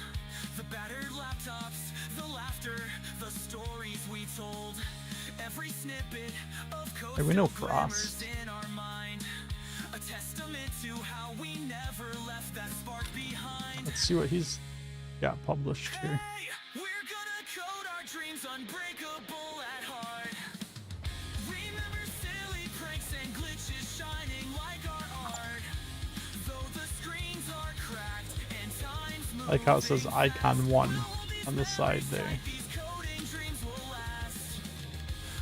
The battered laptops, the laughter, the stories we told. Every snippet of code Hey, we know still Frost. glimmers in our mind. A testament to how we never left that spark behind. Let's see what he's got published here. Hey, we're gonna code our dreams unbreakable at heart. Remember silly pranks and glitches shining like our art. Though the screens are cracked and time's moving I like how it says icon 1 on the side there. these coding dreams will last.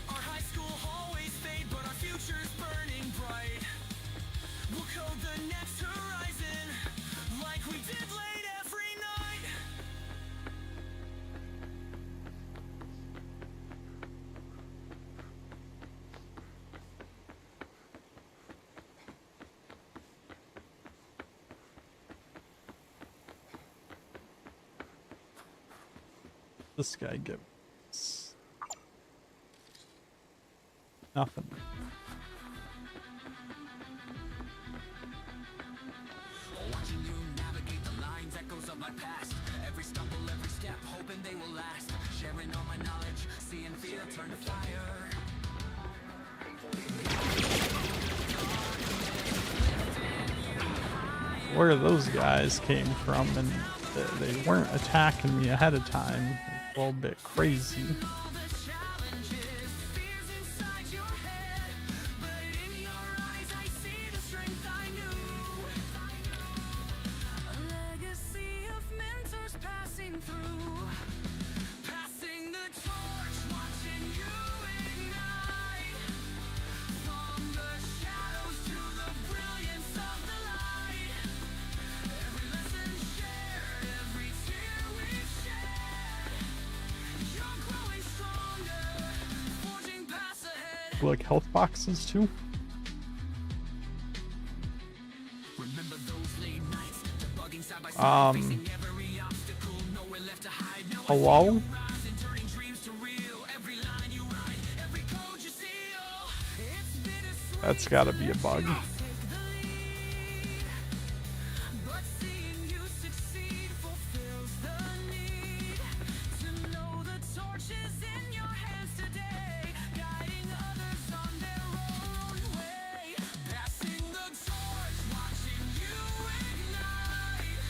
Our high school hallways fade, but our future's burning bright. We'll code the next horizon like we did late every night. This guy gives nothing. Watching you navigate the lines, echoes of my past. Every stumble, every step, hoping they will last. Sharing all my knowledge, seeing fear turn to fire. Where those guys came from, and they weren't attacking me ahead of time. A little bit crazy. All the challenges, fears inside your head. But in your eyes, I see the strength I knew. A legacy of mentors passing through. Passing the torch, watching you ignite. From the shadows to the brilliance of the light. Every lesson shared, every tear we've shed. You're growing stronger, forging paths ahead. Like health boxes too. Remember those late nights, debugging side by side, facing every obstacle, nowhere left to hide. Now I see Hello? you rise and turning dreams to real. Every line you write, every code you seal. It's bittersweet. That's gotta be a bug. Take the lead, but seeing you succeed fulfills the need. To know the torch is in your hands today, guiding others on their own way. Passing the torch, watching you ignite.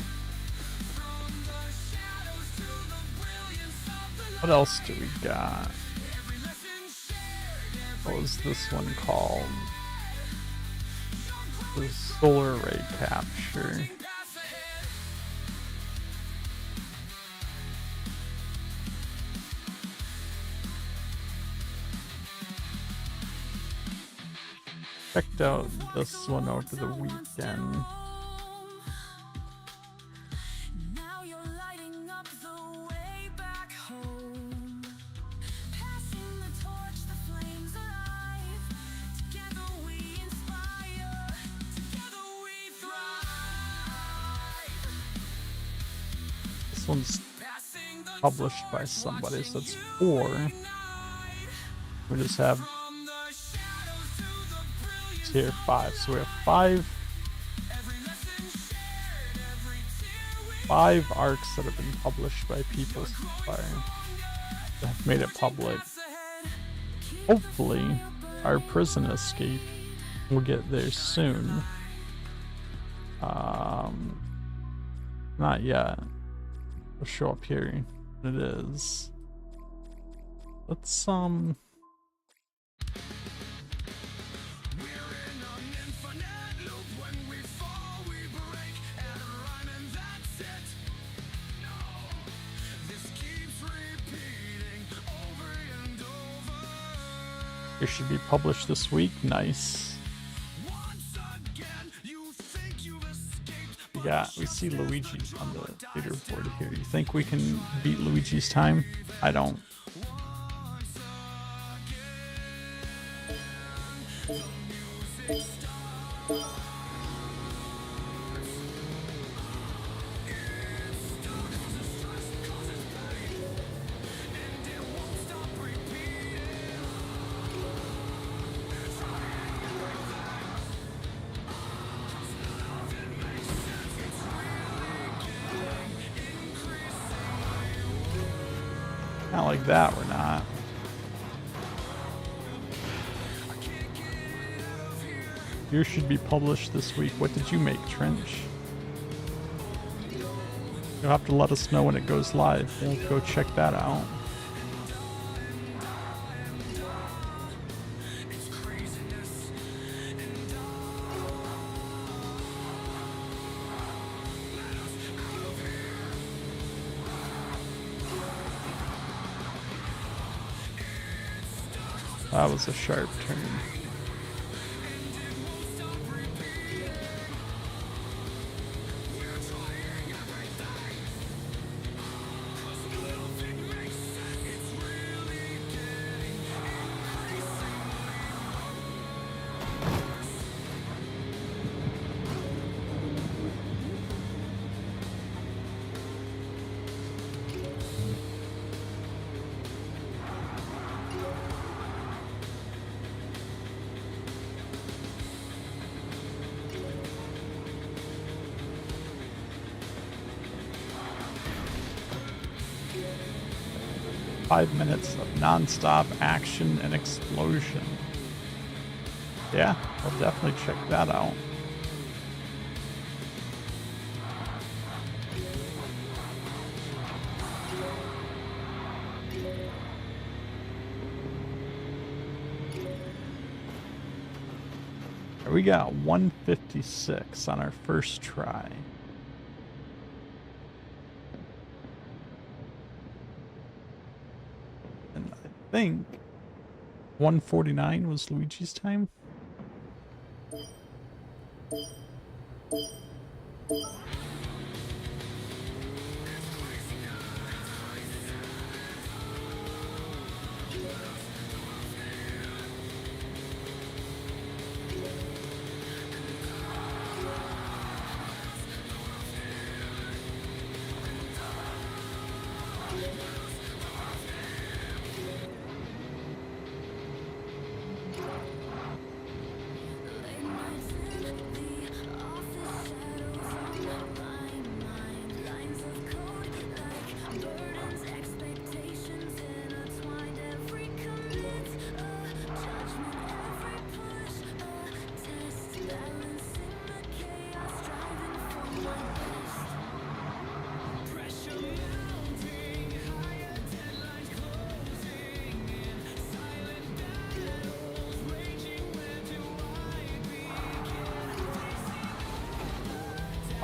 From the shadows to the brilliance of the light. What else do we got? Every lesson shared, What was this one called? The solar ray capture. paths ahead. Checked out this one over the weekend. Now you're lighting up the way back home. Passing the torch, the flames alive. Together we inspire. Together we thrive. This one's Passing the published by somebody, so it's 4. night. We just have From the shadows to the brilliance. tier 5. So we have 5 Every lesson shared, every tear we 5 arcs that have been published by people so far that have made it public. pass ahead. Hopefully, our prison escape will get there soon. Not yet. It'll show up here. It is. Let's We're in an infinite loop. When we fall, we break and rhyme, and that's it. No, this keeps repeating over and over. It should be published this week. Nice. Once again, you think you've escaped. We see Luigi on the leaderboard here. You think we can beat Luigi's time? I don't. Not like that, we're not. Yours should be published this week. What did you make, Trench? You'll have to let us know when it goes live. We'll go check that out. That was a sharp turn. Five minutes of non-stop action and explosion. Yeah, I'll definitely check that out. We got 156 on our first try. And I think 149 was Luigi's time.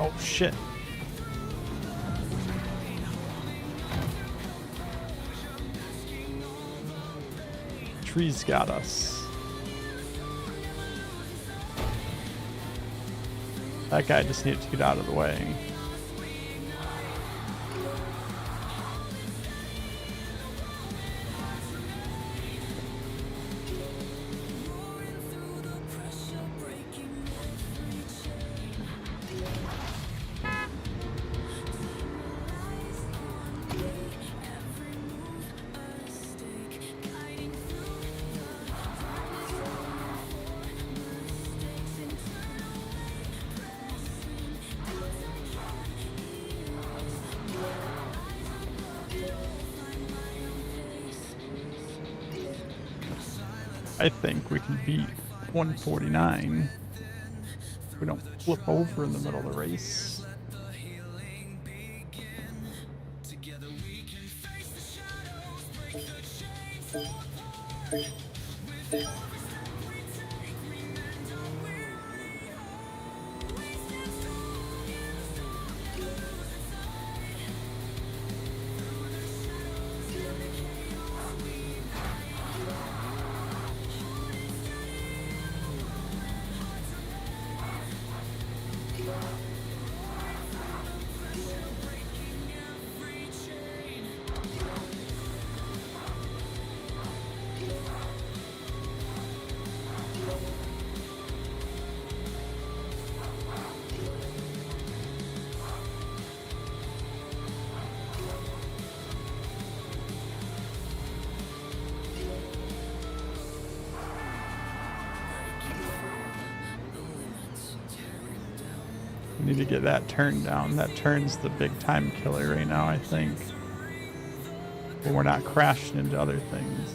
Oh shit. Trees got us. That guy just needed to get out of the way. I think we can beat 149 if we don't flip over in the middle of the race. We need to get that turn down. That turn's the big time killer right now, I think. But we're not crashing into other things.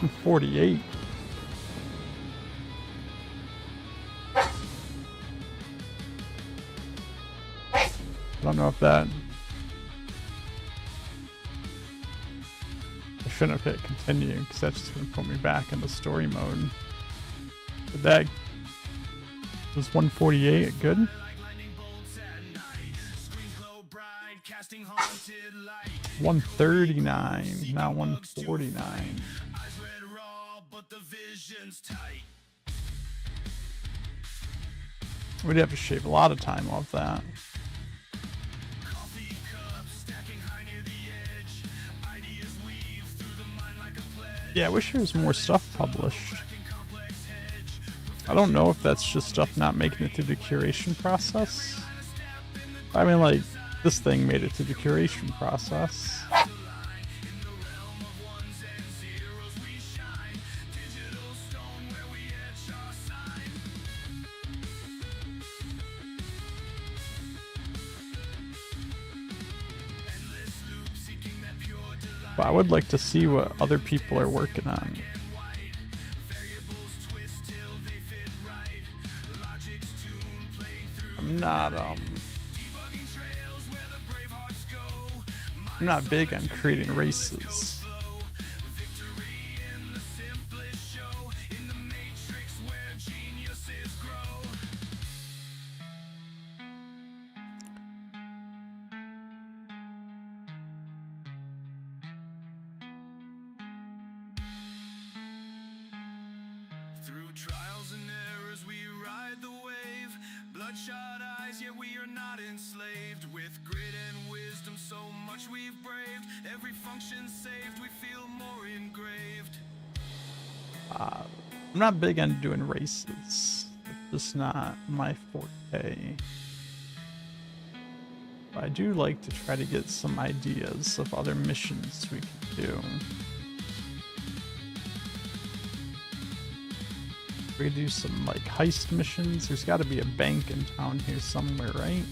I'm 48. I don't know if that... I shouldn't have hit continue because that's just going to put me back into story mode. But that was 148 good? 139, not 149. We'd have to shave a lot of time off that. Yeah, I wish there was more stuff published. I don't know if that's just stuff not making it through the curation process. I mean, like, this thing made it through the curation process. But I would like to see what other people are working on. I'm not big on creating races. Through trials and errors we ride the wave. Bloodshot eyes, yet we are not enslaved. With grit and wisdom, so much we've braved. Every function saved, we feel more engraved. I'm not big on doing races. It's just not my forte. But I do like to try to get some ideas of other missions we can do. We could do some like heist missions. There's got to be a bank in town here somewhere, right?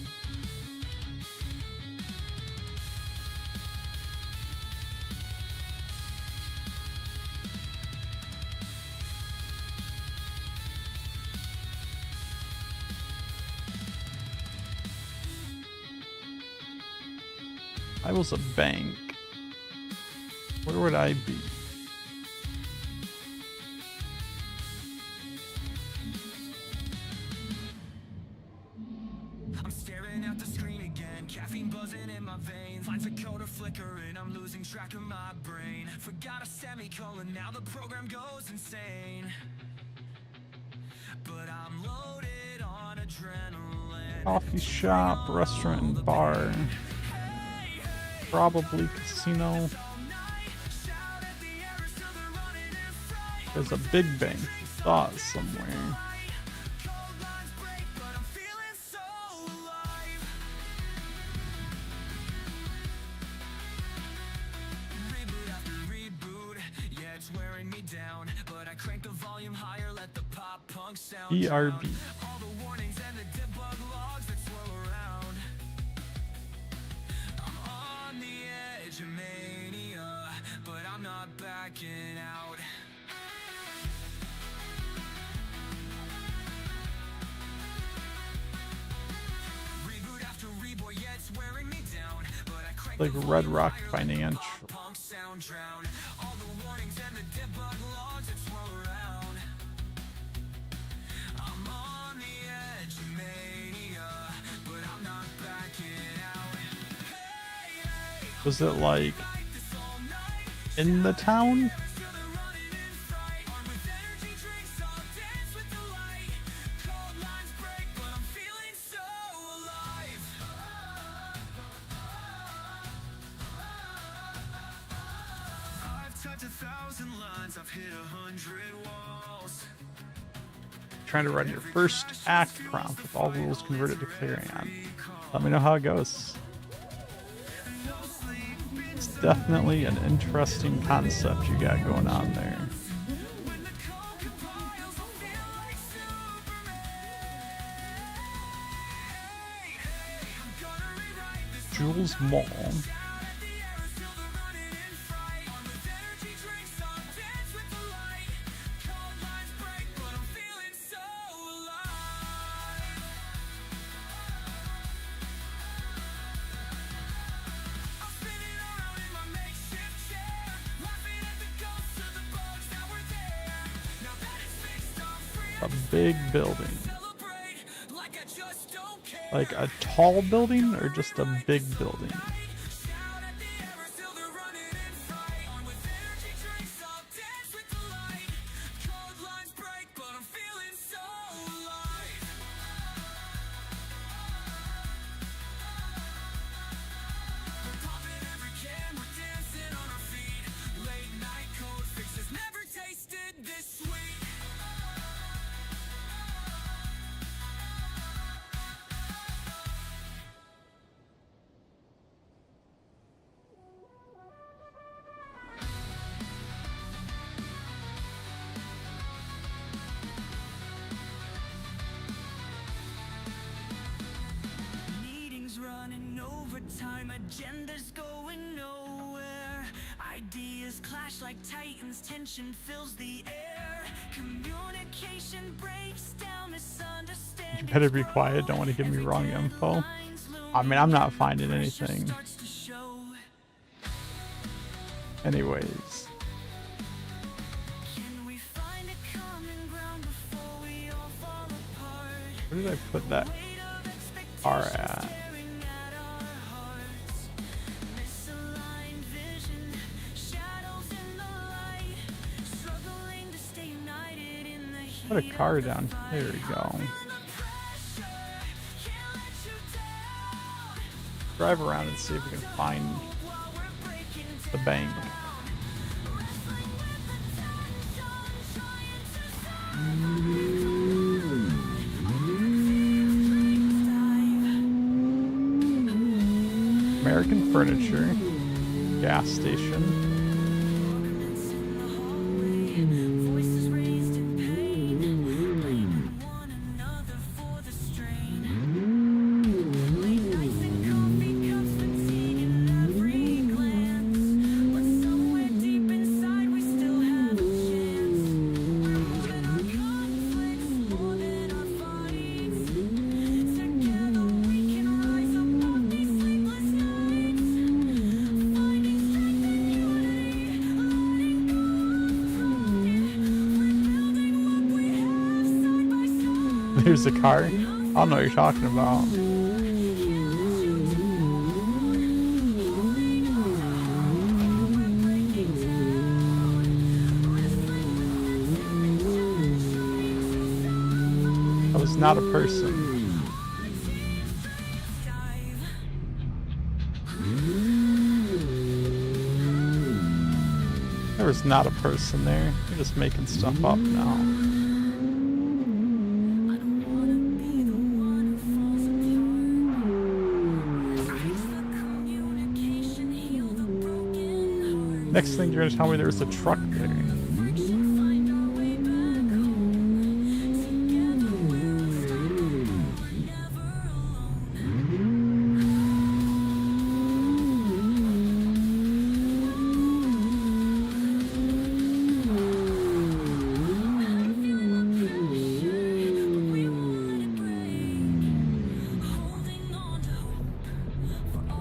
I was a bank. Where would I be? I'm staring at the screen again, caffeine buzzing in my veins. Lines of code are flickering, I'm losing track of my brain. Forgot a semicolon, now the program goes insane. But I'm loaded on adrenaline. Coffee shop, restaurant, and bar. Probably casino. There's a big bank thought somewhere. ERB. All the warnings and the debug logs that swirl around. I'm on the edge of mania, but I'm not backing out. Reboot after reboot, yeah, it's wearing me down, but I crank Like Red Rock Financial. punk sound drown. All the warnings and the debug logs that swirl around. I'm on the edge of mania, Was it like in the town? Trying to run your first act prompt with all rules converted to Clarion. Let me know how it goes. It's definitely an interesting concept you got going on there. Jules Mall. A big building. Like a tall building or just a big building? Running overtime, agendas going nowhere. Ideas clash like titans, tension fills the air. Communication breaks down, misunderstanding. You better be quiet, don't want to give me wrong info. I mean, I'm not finding anything. Anyways. Where did I put that R at? Put a car down. There we go. Drive around and see if we can find the bank. American Furniture, gas station. There's a car. I don't know what you're talking about. That was not a person. There was not a person there. You're just making stuff up now. Next thing you're gonna tell me there's a truck there.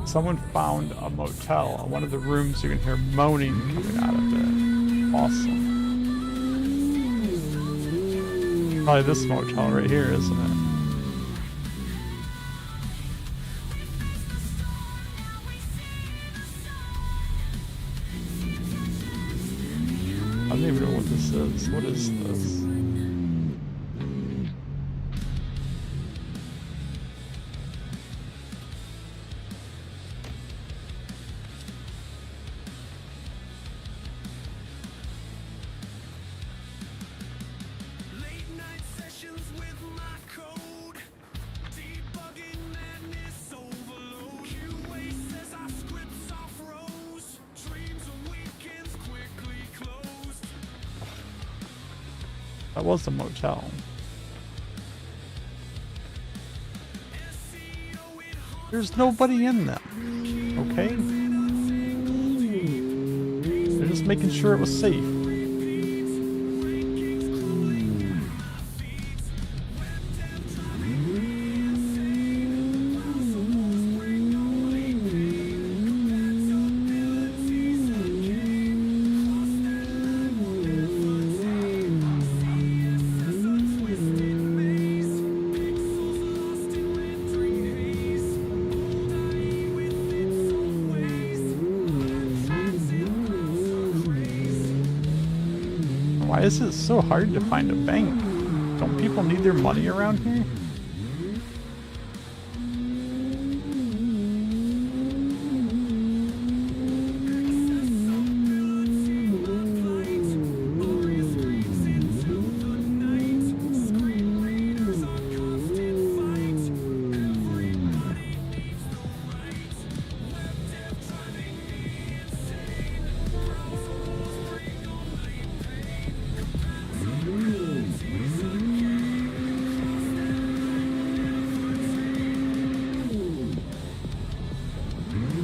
Someone found a motel. In one of the rooms you can hear moaning coming out of it. Awesome. Probably this motel right here, isn't it? this is. What is this? Late night sessions with my code, debugging madness overload. QA says our scripts are froze, dreams and weekends quickly closed. That was the motel. There's nobody in them. Okay? They're just making sure it was safe. Why is it so hard to find a bank? Don't people need their money around here?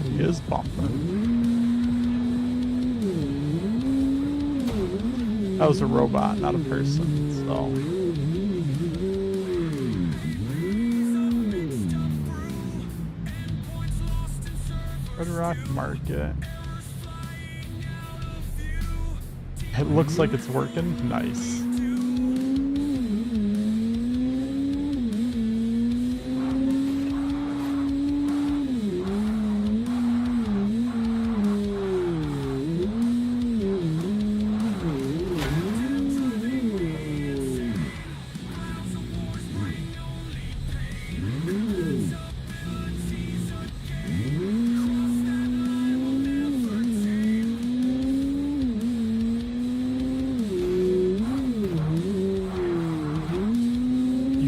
He is bumping. That was a robot, not a person, so. Red Rock Market. It looks like it's working. Nice.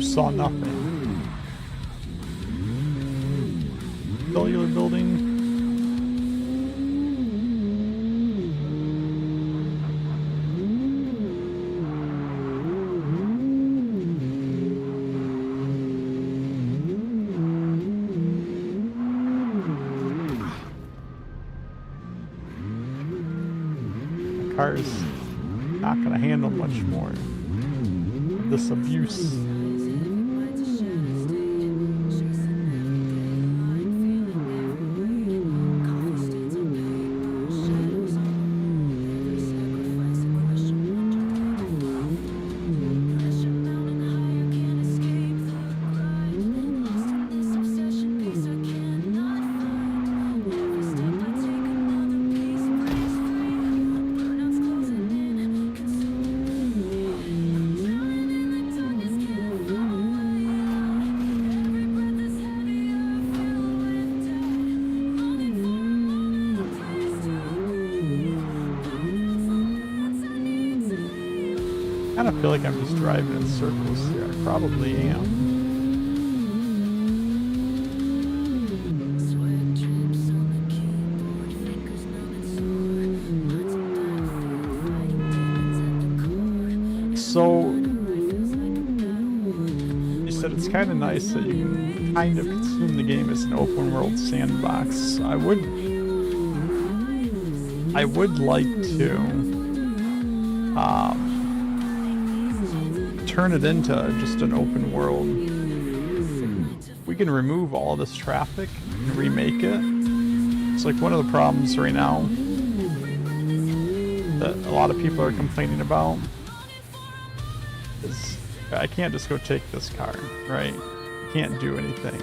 Saw nothing. Cellular building. The car is not going to handle much more of this abuse. I kind of feel like I'm just driving in circles here. I probably am. So, you said it's kind of nice that you can kind of consume the game as an open world sandbox. I would like to turn it into just an open world. We can remove all this traffic and remake it. It's like one of the problems right now that a lot of people are complaining about is I can't just go take this car, right? I can't do anything.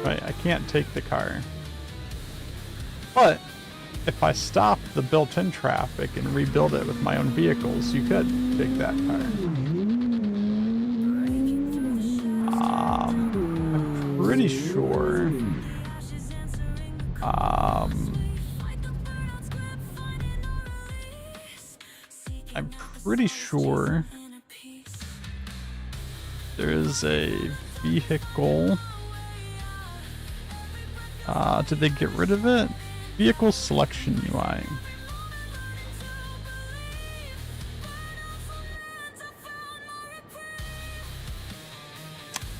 Right, I can't take the car. But if I stop the built-in traffic and rebuild it with my own vehicles, you could take that car. I'm pretty sure. I'm pretty sure there is a vehicle. Did they get rid of it? Vehicle selection UI.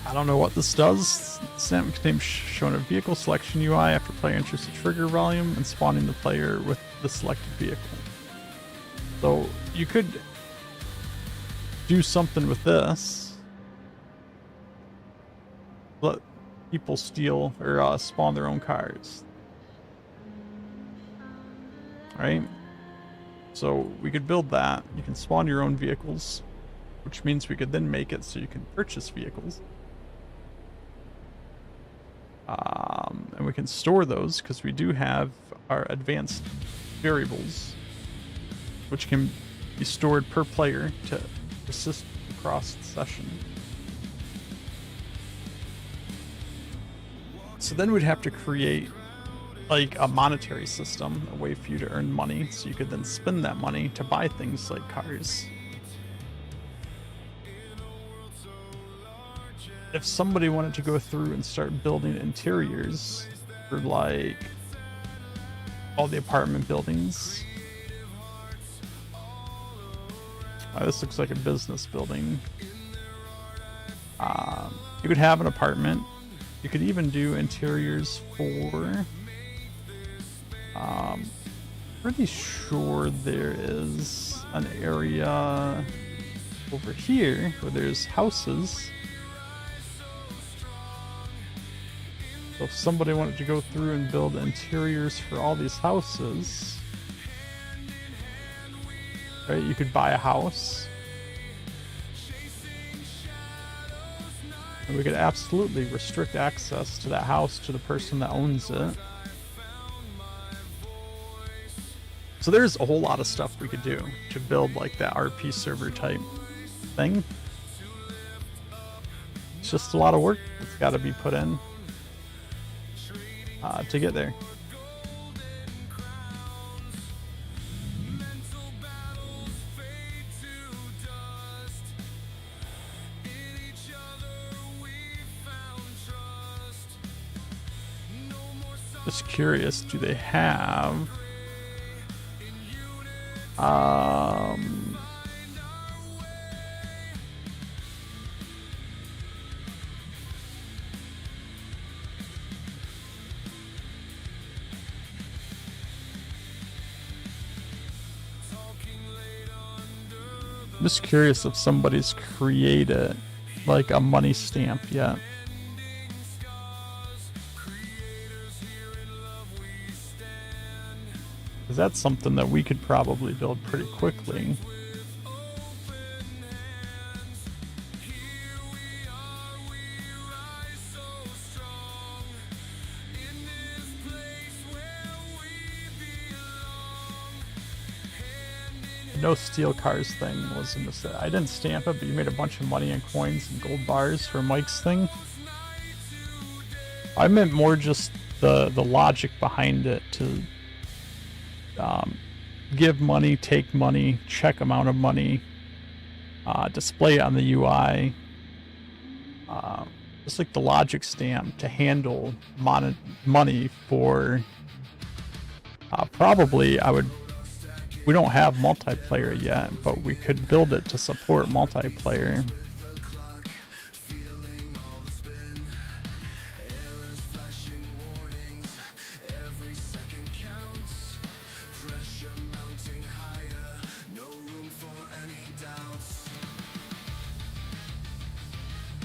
I don't know what this does. Snap contains showing a vehicle selection UI after player enters the trigger volume and spawning the player with the selected vehicle. So you could do something with this. Let people steal or spawn their own cars. Right? So we could build that. You can spawn your own vehicles, which means we could then make it so you can purchase vehicles. And we can store those because we do have our advanced variables, which can be stored per player to assist across the session. So then we'd have to create like a monetary system, a way for you to earn money, so you could then spend that money to buy things like cars. If somebody wanted to go through and start building interiors for like all the apartment buildings. This looks like a business building. You could have an apartment. You could even do interiors for... pretty sure there is an area over here where there's houses. So if somebody wanted to go through and build interiors for all these houses, right, you could buy a house. And we could absolutely restrict access to that house to the person that owns it. So there's a whole lot of stuff we could do to build like that RP server type thing. It's just a lot of work that's got to be put in to get there. Just curious, do they have just curious if somebody's created like a money stamp yet. Because that's something that we could probably build pretty quickly. No steel cars thing was in this. I didn't stamp it, but you made a bunch of money and coins and gold bars for Mike's thing. I meant more just the logic behind it to give money, take money, check amount of money, display it on the UI. Just like the logic stamp to handle money for probably we don't have multiplayer yet, but we could build it to support multiplayer.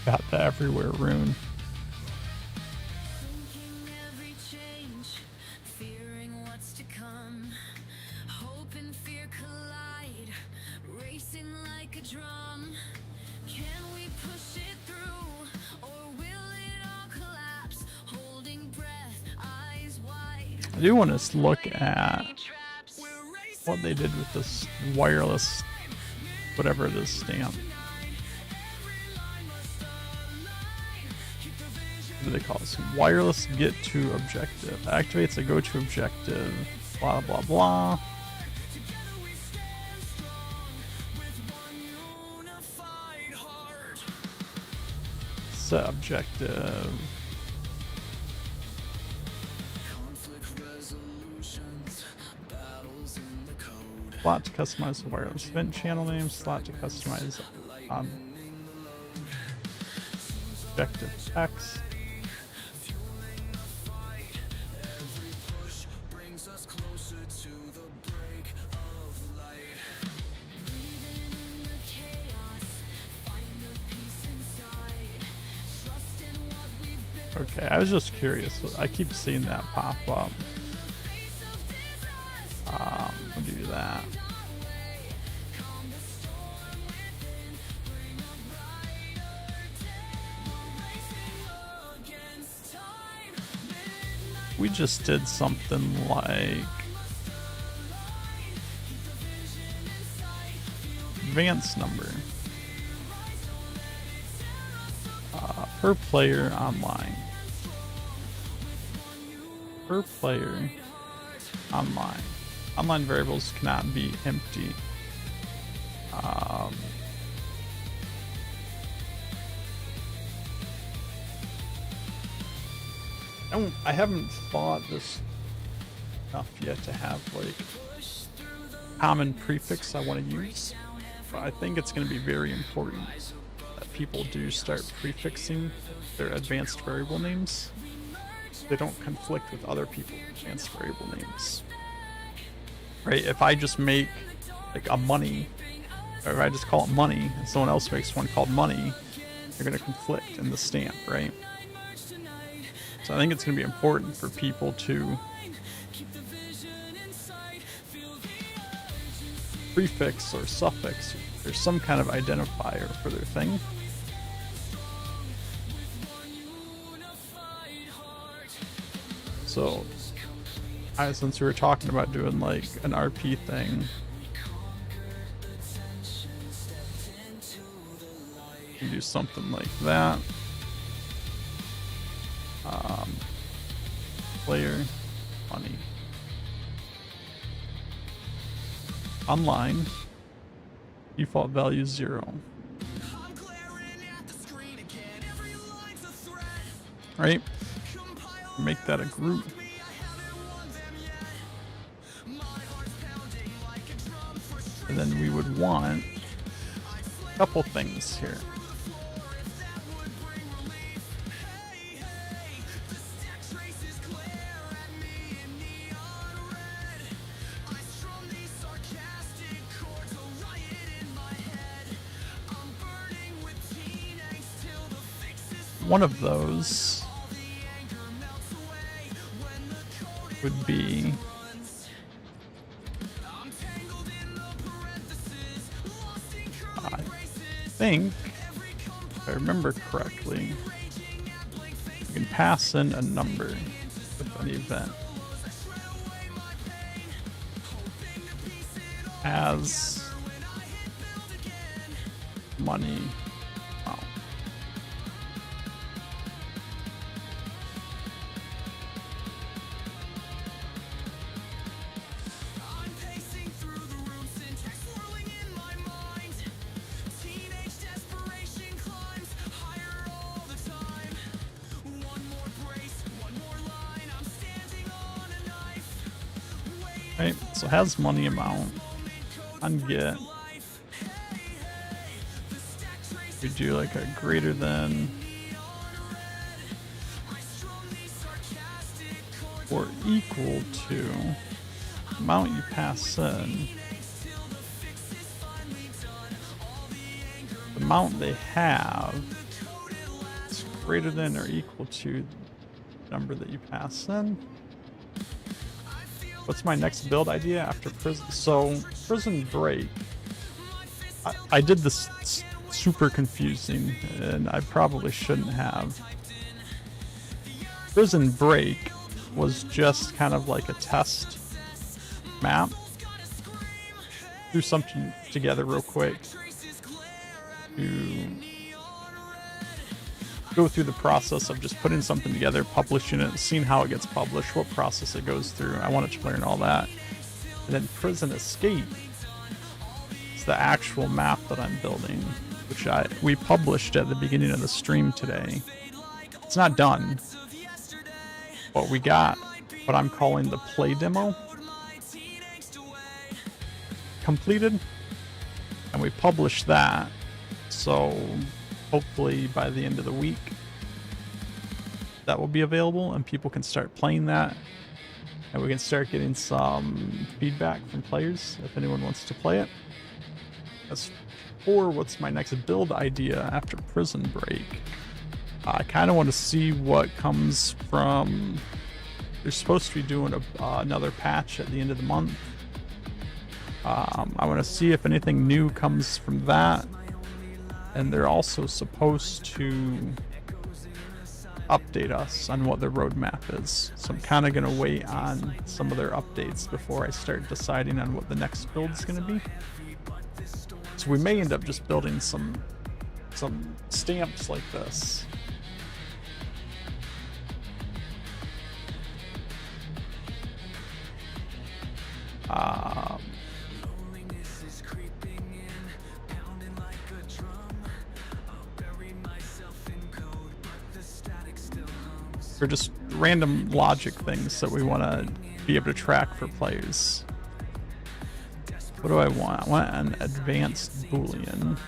Got the everywhere rune. I do want to look at what they did with this wireless, whatever it is, stamp. What do they call this? Wireless get to objective. Activates a go to objective. Blah blah blah. Set objective. Slot to customize the wireless event channel name. Slot to customize objective text. Okay, I was just curious. I keep seeing that pop up. We'll do that. We just did something like advanced number. Per player online. Per player online. Online variables cannot be empty. I haven't thought this enough yet to have like common prefix I want to use, but I think it's going to be very important that people do start prefixing their advanced variable names. They don't conflict with other people's advanced variable names. Right? If I just make like a money, or if I just call it money, and someone else makes one called money, they're going to conflict in the stamp, right? So I think it's going to be important for people to prefix or suffix. There's some kind of identifier for their thing. So, since we were talking about doing like an RP thing, you do something like that. Player money online default value 0. Right? Make that a group. And then we would want a couple things here. One of those would be I think, if I remember correctly, you can pass in a number with an event as money. Right, so it has money amount on get. We do like a greater than or equal to the amount you pass in. The amount they have is greater than or equal to the number that you pass in. What's my next build idea after prison? So, prison break. I did this super confusing, and I probably shouldn't have. Prison break was just kind of like a test map. Threw something together real quick to go through the process of just putting something together, publishing it, seeing how it gets published, what process it goes through. I wanted to learn all that. And then Prison Escape is the actual map that I'm building, which we published at the beginning of the stream today. It's not done, but we got what I'm calling the play demo completed, and we published that. So hopefully by the end of the week that will be available and people can start playing that, and we can start getting some feedback from players if anyone wants to play it. As for what's my next build idea after prison break, I kind of want to see what comes from. They're supposed to be doing another patch at the end of the month. I want to see if anything new comes from that. And they're also supposed to update us on what their roadmap is. So I'm kind of going to wait on some of their updates before I start deciding on what the next build is going to be. So we may end up just building some stamps like this. For just random logic things that we want to be able to track for players. What do I want? I want an advanced Boolean.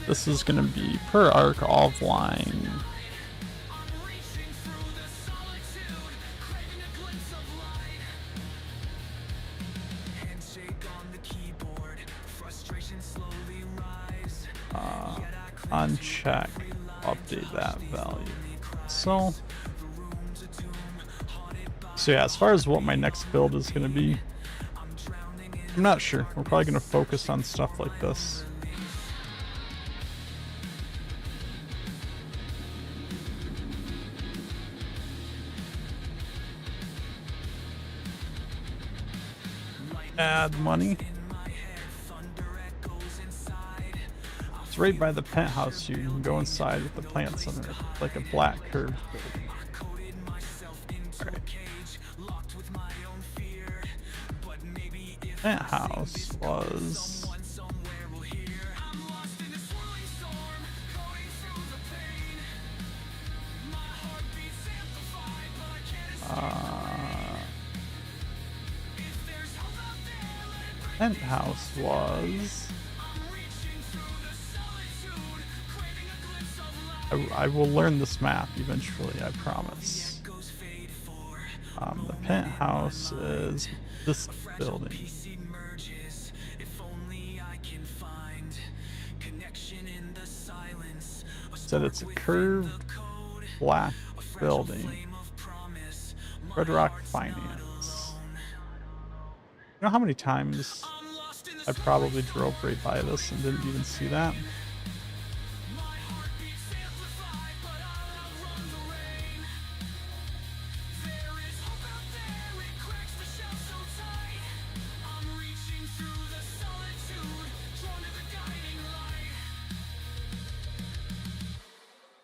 This is going to be per arc offline. Uncheck, update that value. So yeah, as far as what my next build is going to be, I'm not sure. We're probably going to focus on stuff like this. Add money. It's right by the penthouse. You can go inside with the plants on it, like a black curved building. Right. Penthouse was penthouse was I will learn this map eventually, I promise. The penthouse is this building. Said it's a curved black building. Red Rock Finance. You know how many times I probably drove right by this and didn't even see that?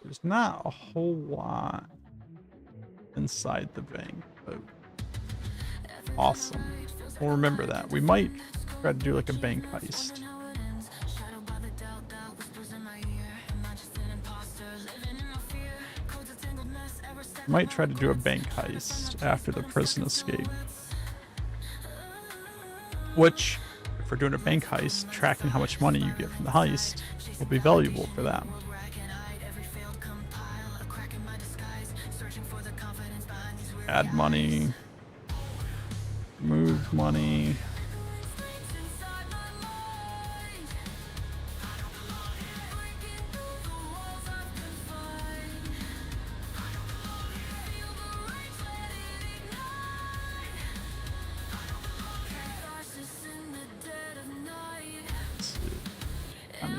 There's not a whole lot inside the bank, but awesome. We'll remember that. We might try to do like a bank heist. Might try to do a bank heist after the prison escape. Which, if we're doing a bank heist, tracking how much money you get from the heist will be valuable for that. Add money, move money.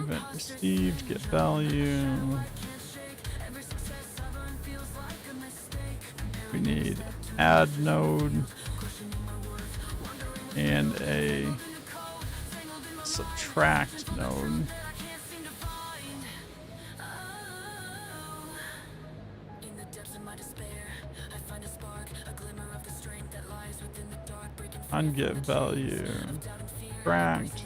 event received, get value. We need add node and a subtract node. On get value, subtract.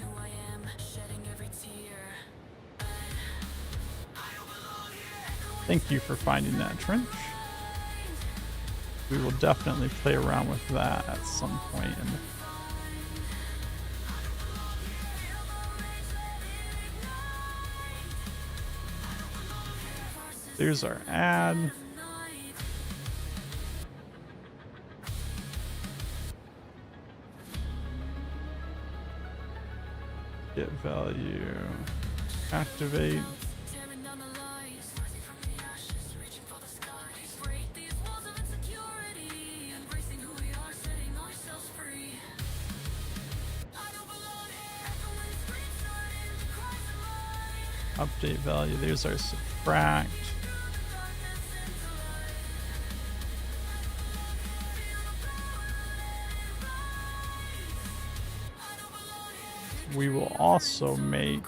Thank you for finding that trench. We will definitely play around with that at some point in the There's our ad. Get value. Activate. Update value. There's our subtract. We will also make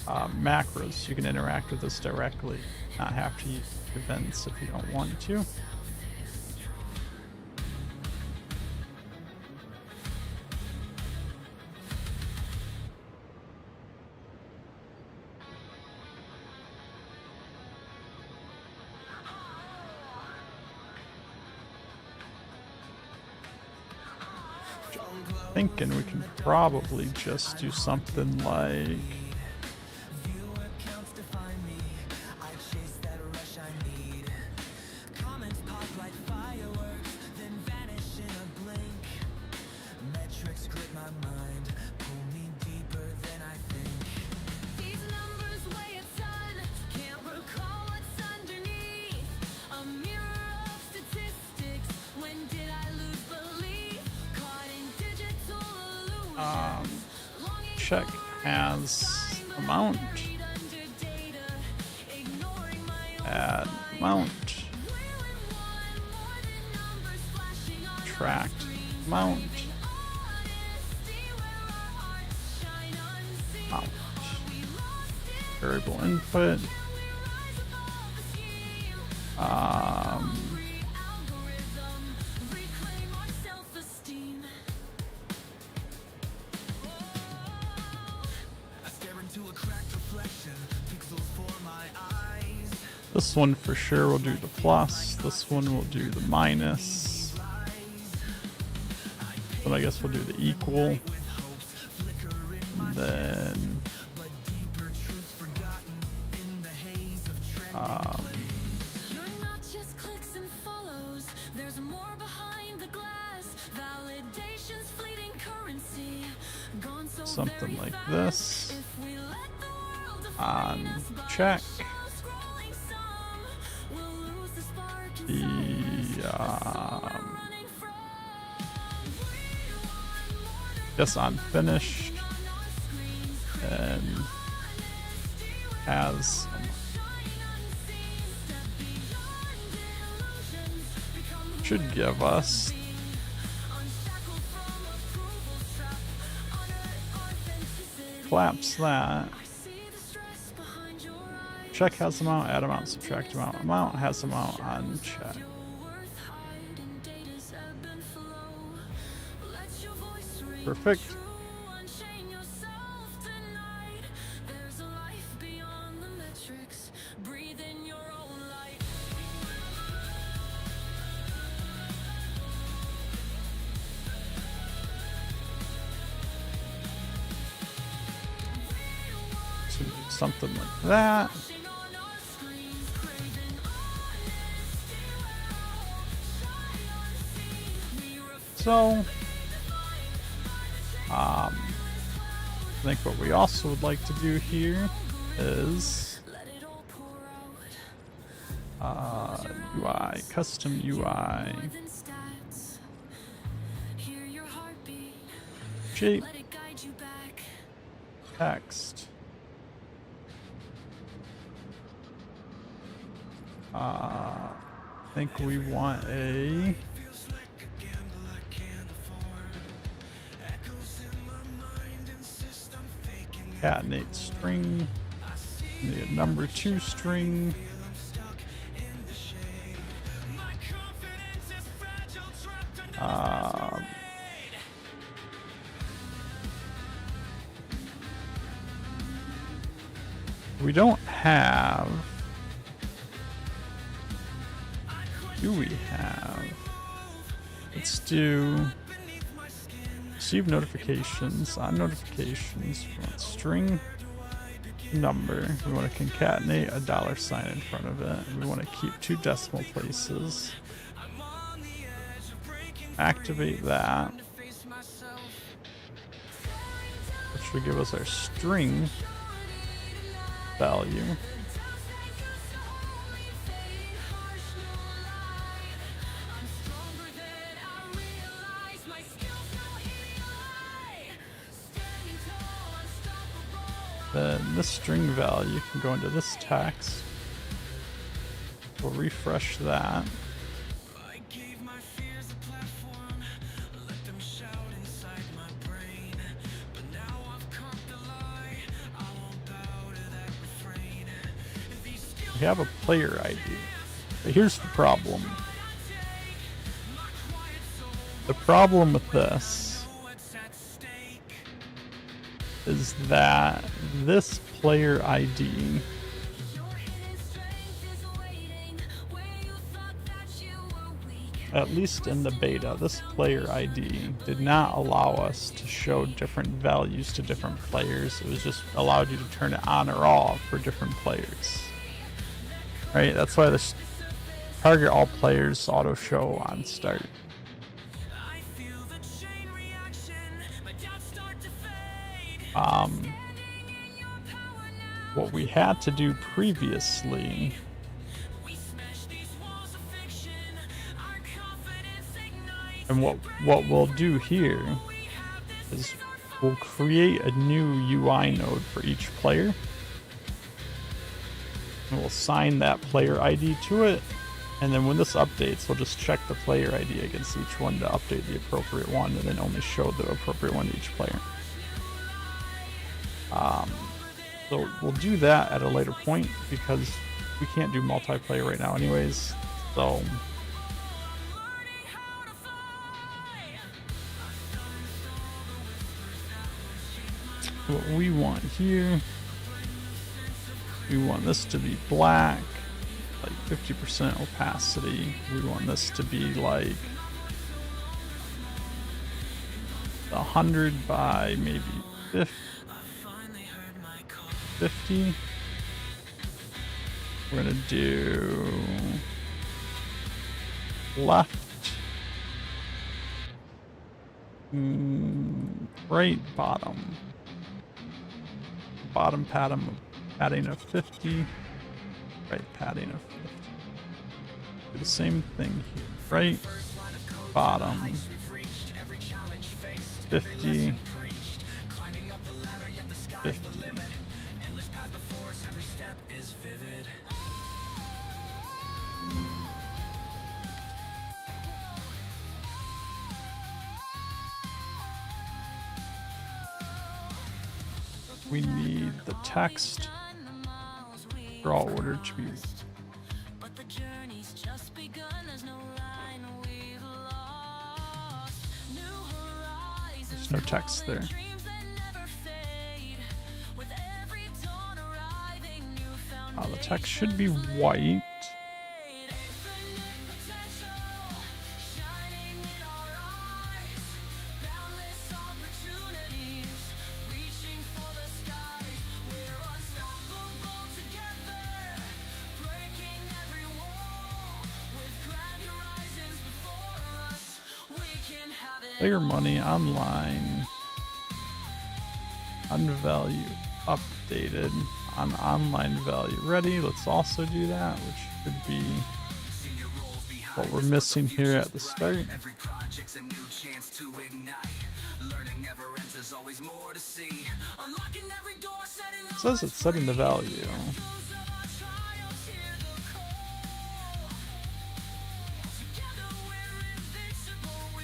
macros. You can interact with this directly, not have to use events if you don't want to. Thinking we can probably just do something like check as amount, add amount, tract amount, variable input, this one for sure will do the plus, this one will do the minus, but I guess we'll do the equal, and then something like this on check. Guess on finished and has should give us collapse that. Check has amount, add amount, subtract amount. Amount has amount on check. Perfect. So something like that. So, I think what we also would like to do here is UI, custom UI, shape, text. I think we want a concatenate string. Need a number 2 string. We don't have. Do we have? Let's do receive notifications. On notifications, we want string number. We want to concatenate a $sign in front of it. We want to keep 2 decimal places. Activate that, which will give us our string value. Then this string value can go into this text. We'll refresh that. We have a player ID, but here's the problem. The problem with this is that this player ID at least in the beta, this player ID did not allow us to show different values to different players. It was just allowed you to turn it on or off for different players. Right, that's why this target all players auto show on start. What we had to do previously and what we'll do here is we'll create a new UI node for each player. And we'll assign that player ID to it, and then when this updates, we'll just check the player ID against each one to update the appropriate one, and then only show the appropriate one to each player. So we'll do that at a later point because we can't do multiplayer right now anyways. So what we want here, we want this to be black, like 50% opacity. We want this to be like 100 by maybe 50. We're gonna do left, right, bottom padding of 50, right padding of 50. Do the same thing here, right, bottom 50, 50. We need the text draw order to be there's no text there. The text should be white. Player money online. Unvalue updated. On online value ready. Let's also do that, which should be what we're missing here at the start. Learning never ends, there's always more to see. Unlocking every door, setting It says it's setting the value.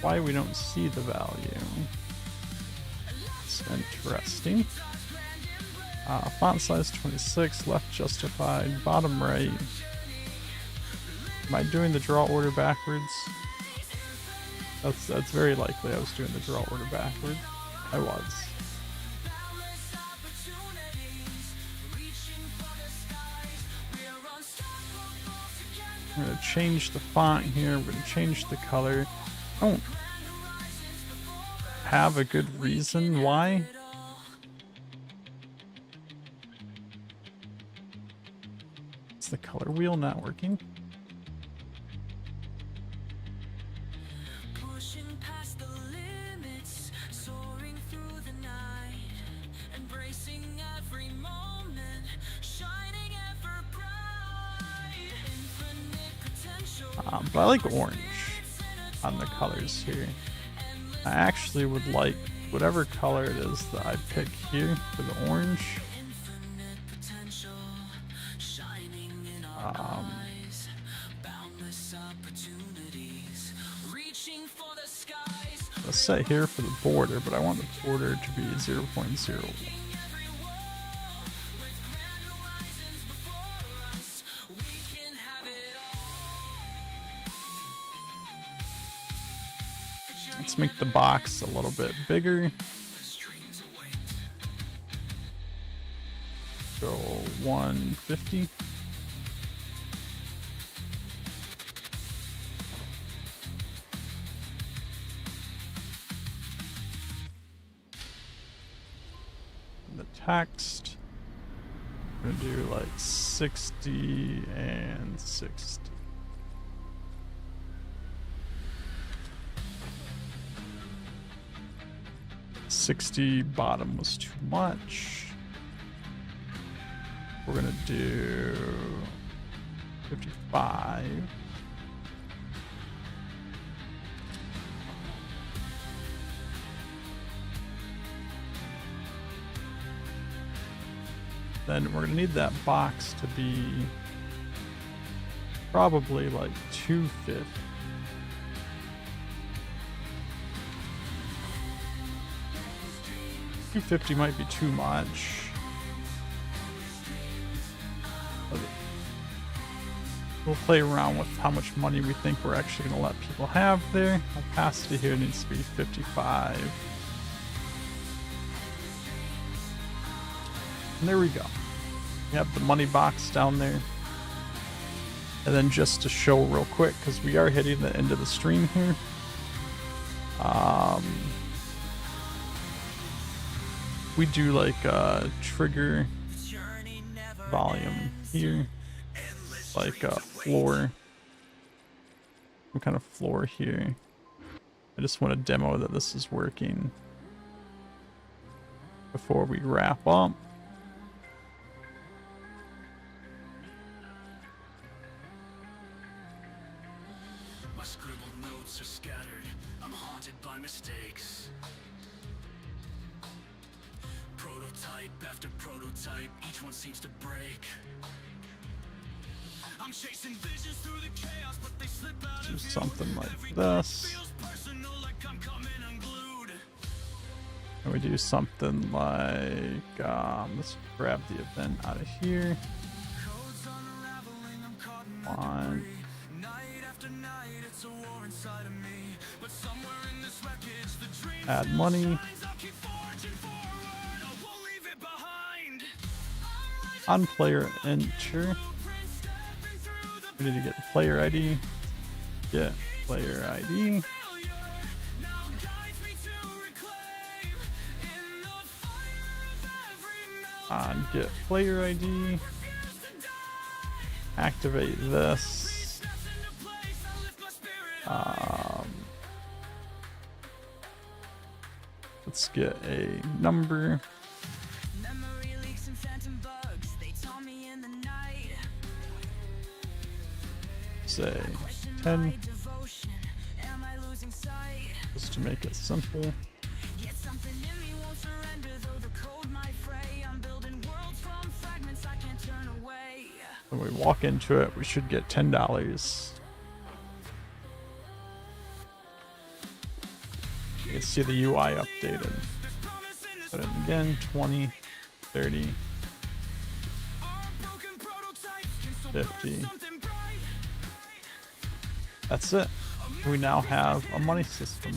Why we don't see the value? It's interesting. Font size 26, left justified, bottom right. Am I doing the draw order backwards? That's very likely I was doing the draw order backwards. I was. I'm gonna change the font here, we're gonna change the color. I don't have a good reason why. Is the color wheel not working? pushing past the limits, soaring through the night, embracing every moment, shining ever bright, infinite potential. But I like orange on the colors here. I actually would like whatever color it is that I pick here for the orange. Let's set here for the border, but I want the border to be 0.01. Let's make the box a little bit bigger. Go 150. The text, I'm gonna do like 60 and 60. Bottom was too much. We're gonna do 55. Then we're gonna need that box to be probably like 250. $250 might be too much. But we'll play around with how much money we think we're actually gonna let people have there. Opacity here needs to be 55. And there we go. We have the money box down there. And then just to show real quick, because we are hitting the end of the stream here. We do like a trigger volume here, like a floor, some kind of floor here. I just want to demo that this is working before we wrap up. My scribbled notes are scattered. I'm haunted by mistakes. Prototype after prototype, each one seems to break. I'm chasing visions through the chaos, but they slip out Do of something like this. feels personal, like I'm coming unglued. And we do something like, let's grab the event out of here. Codes unraveling, I'm caught in One. night after night, it's a war inside of me. But somewhere in this wreckage, the dreams Add money. I'll keep forging forward, I won't leave it behind. On player enter. We need to get player ID. Get player ID. On get player ID. Activate this. Let's get a number. Memory leaks and phantom bugs, they taunt me in the night. Say 10, Devotion, am I losing sight? just to make it simple. Yet When we walk into it, we should get $10. You can see the UI updated. Put it again, 20, 30, 50. That's it. We now have a money system.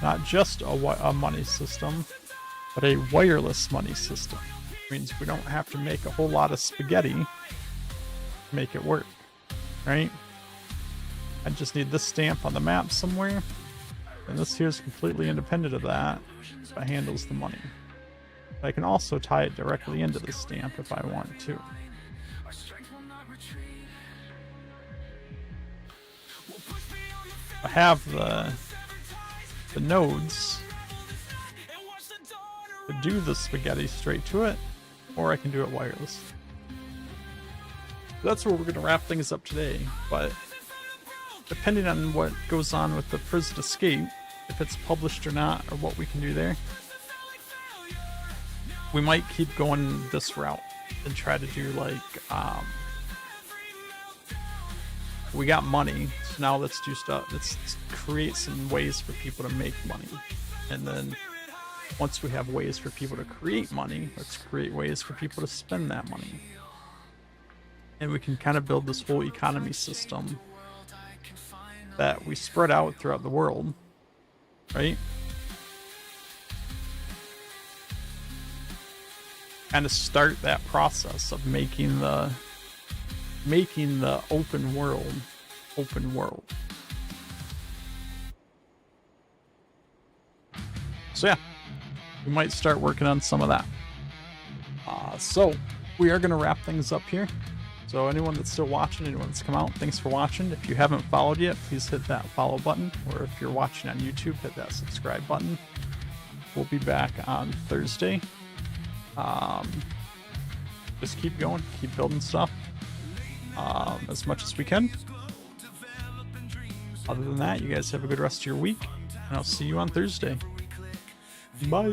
Not just a money system, but a wireless money system. It means we don't have to make a whole lot of spaghetti to make it work, right? I just need this stamp on the map somewhere, and this here is completely independent of that, so it handles the money. But I can also tie it directly into the stamp if I want to. I have the nodes to do the spaghetti straight to it, or I can do it wireless. That's where we're going to wrap things up today, but depending on what goes on with the Prison Escape, if it's published or not, or what we can do there, we might keep going this route and try to do like, we got money, so now let's do stuff. Let's create some ways for people to make money. And then once we have ways for people to create money, let's create ways for people to spend that money. And we can kind of build this whole economy system that we spread out throughout the world, right? Kind of start that process of making the open world. So yeah, we might start working on some of that. So we are going to wrap things up here. So anyone that's still watching, anyone that's come out, thanks for watching. If you haven't followed yet, please hit that follow button. Or if you're watching on YouTube, hit that subscribe button. We'll be back on Thursday. Just keep going, keep building stuff as much as we can. Other than that, you guys have a good rest of your week, and I'll see you on Thursday. Bye.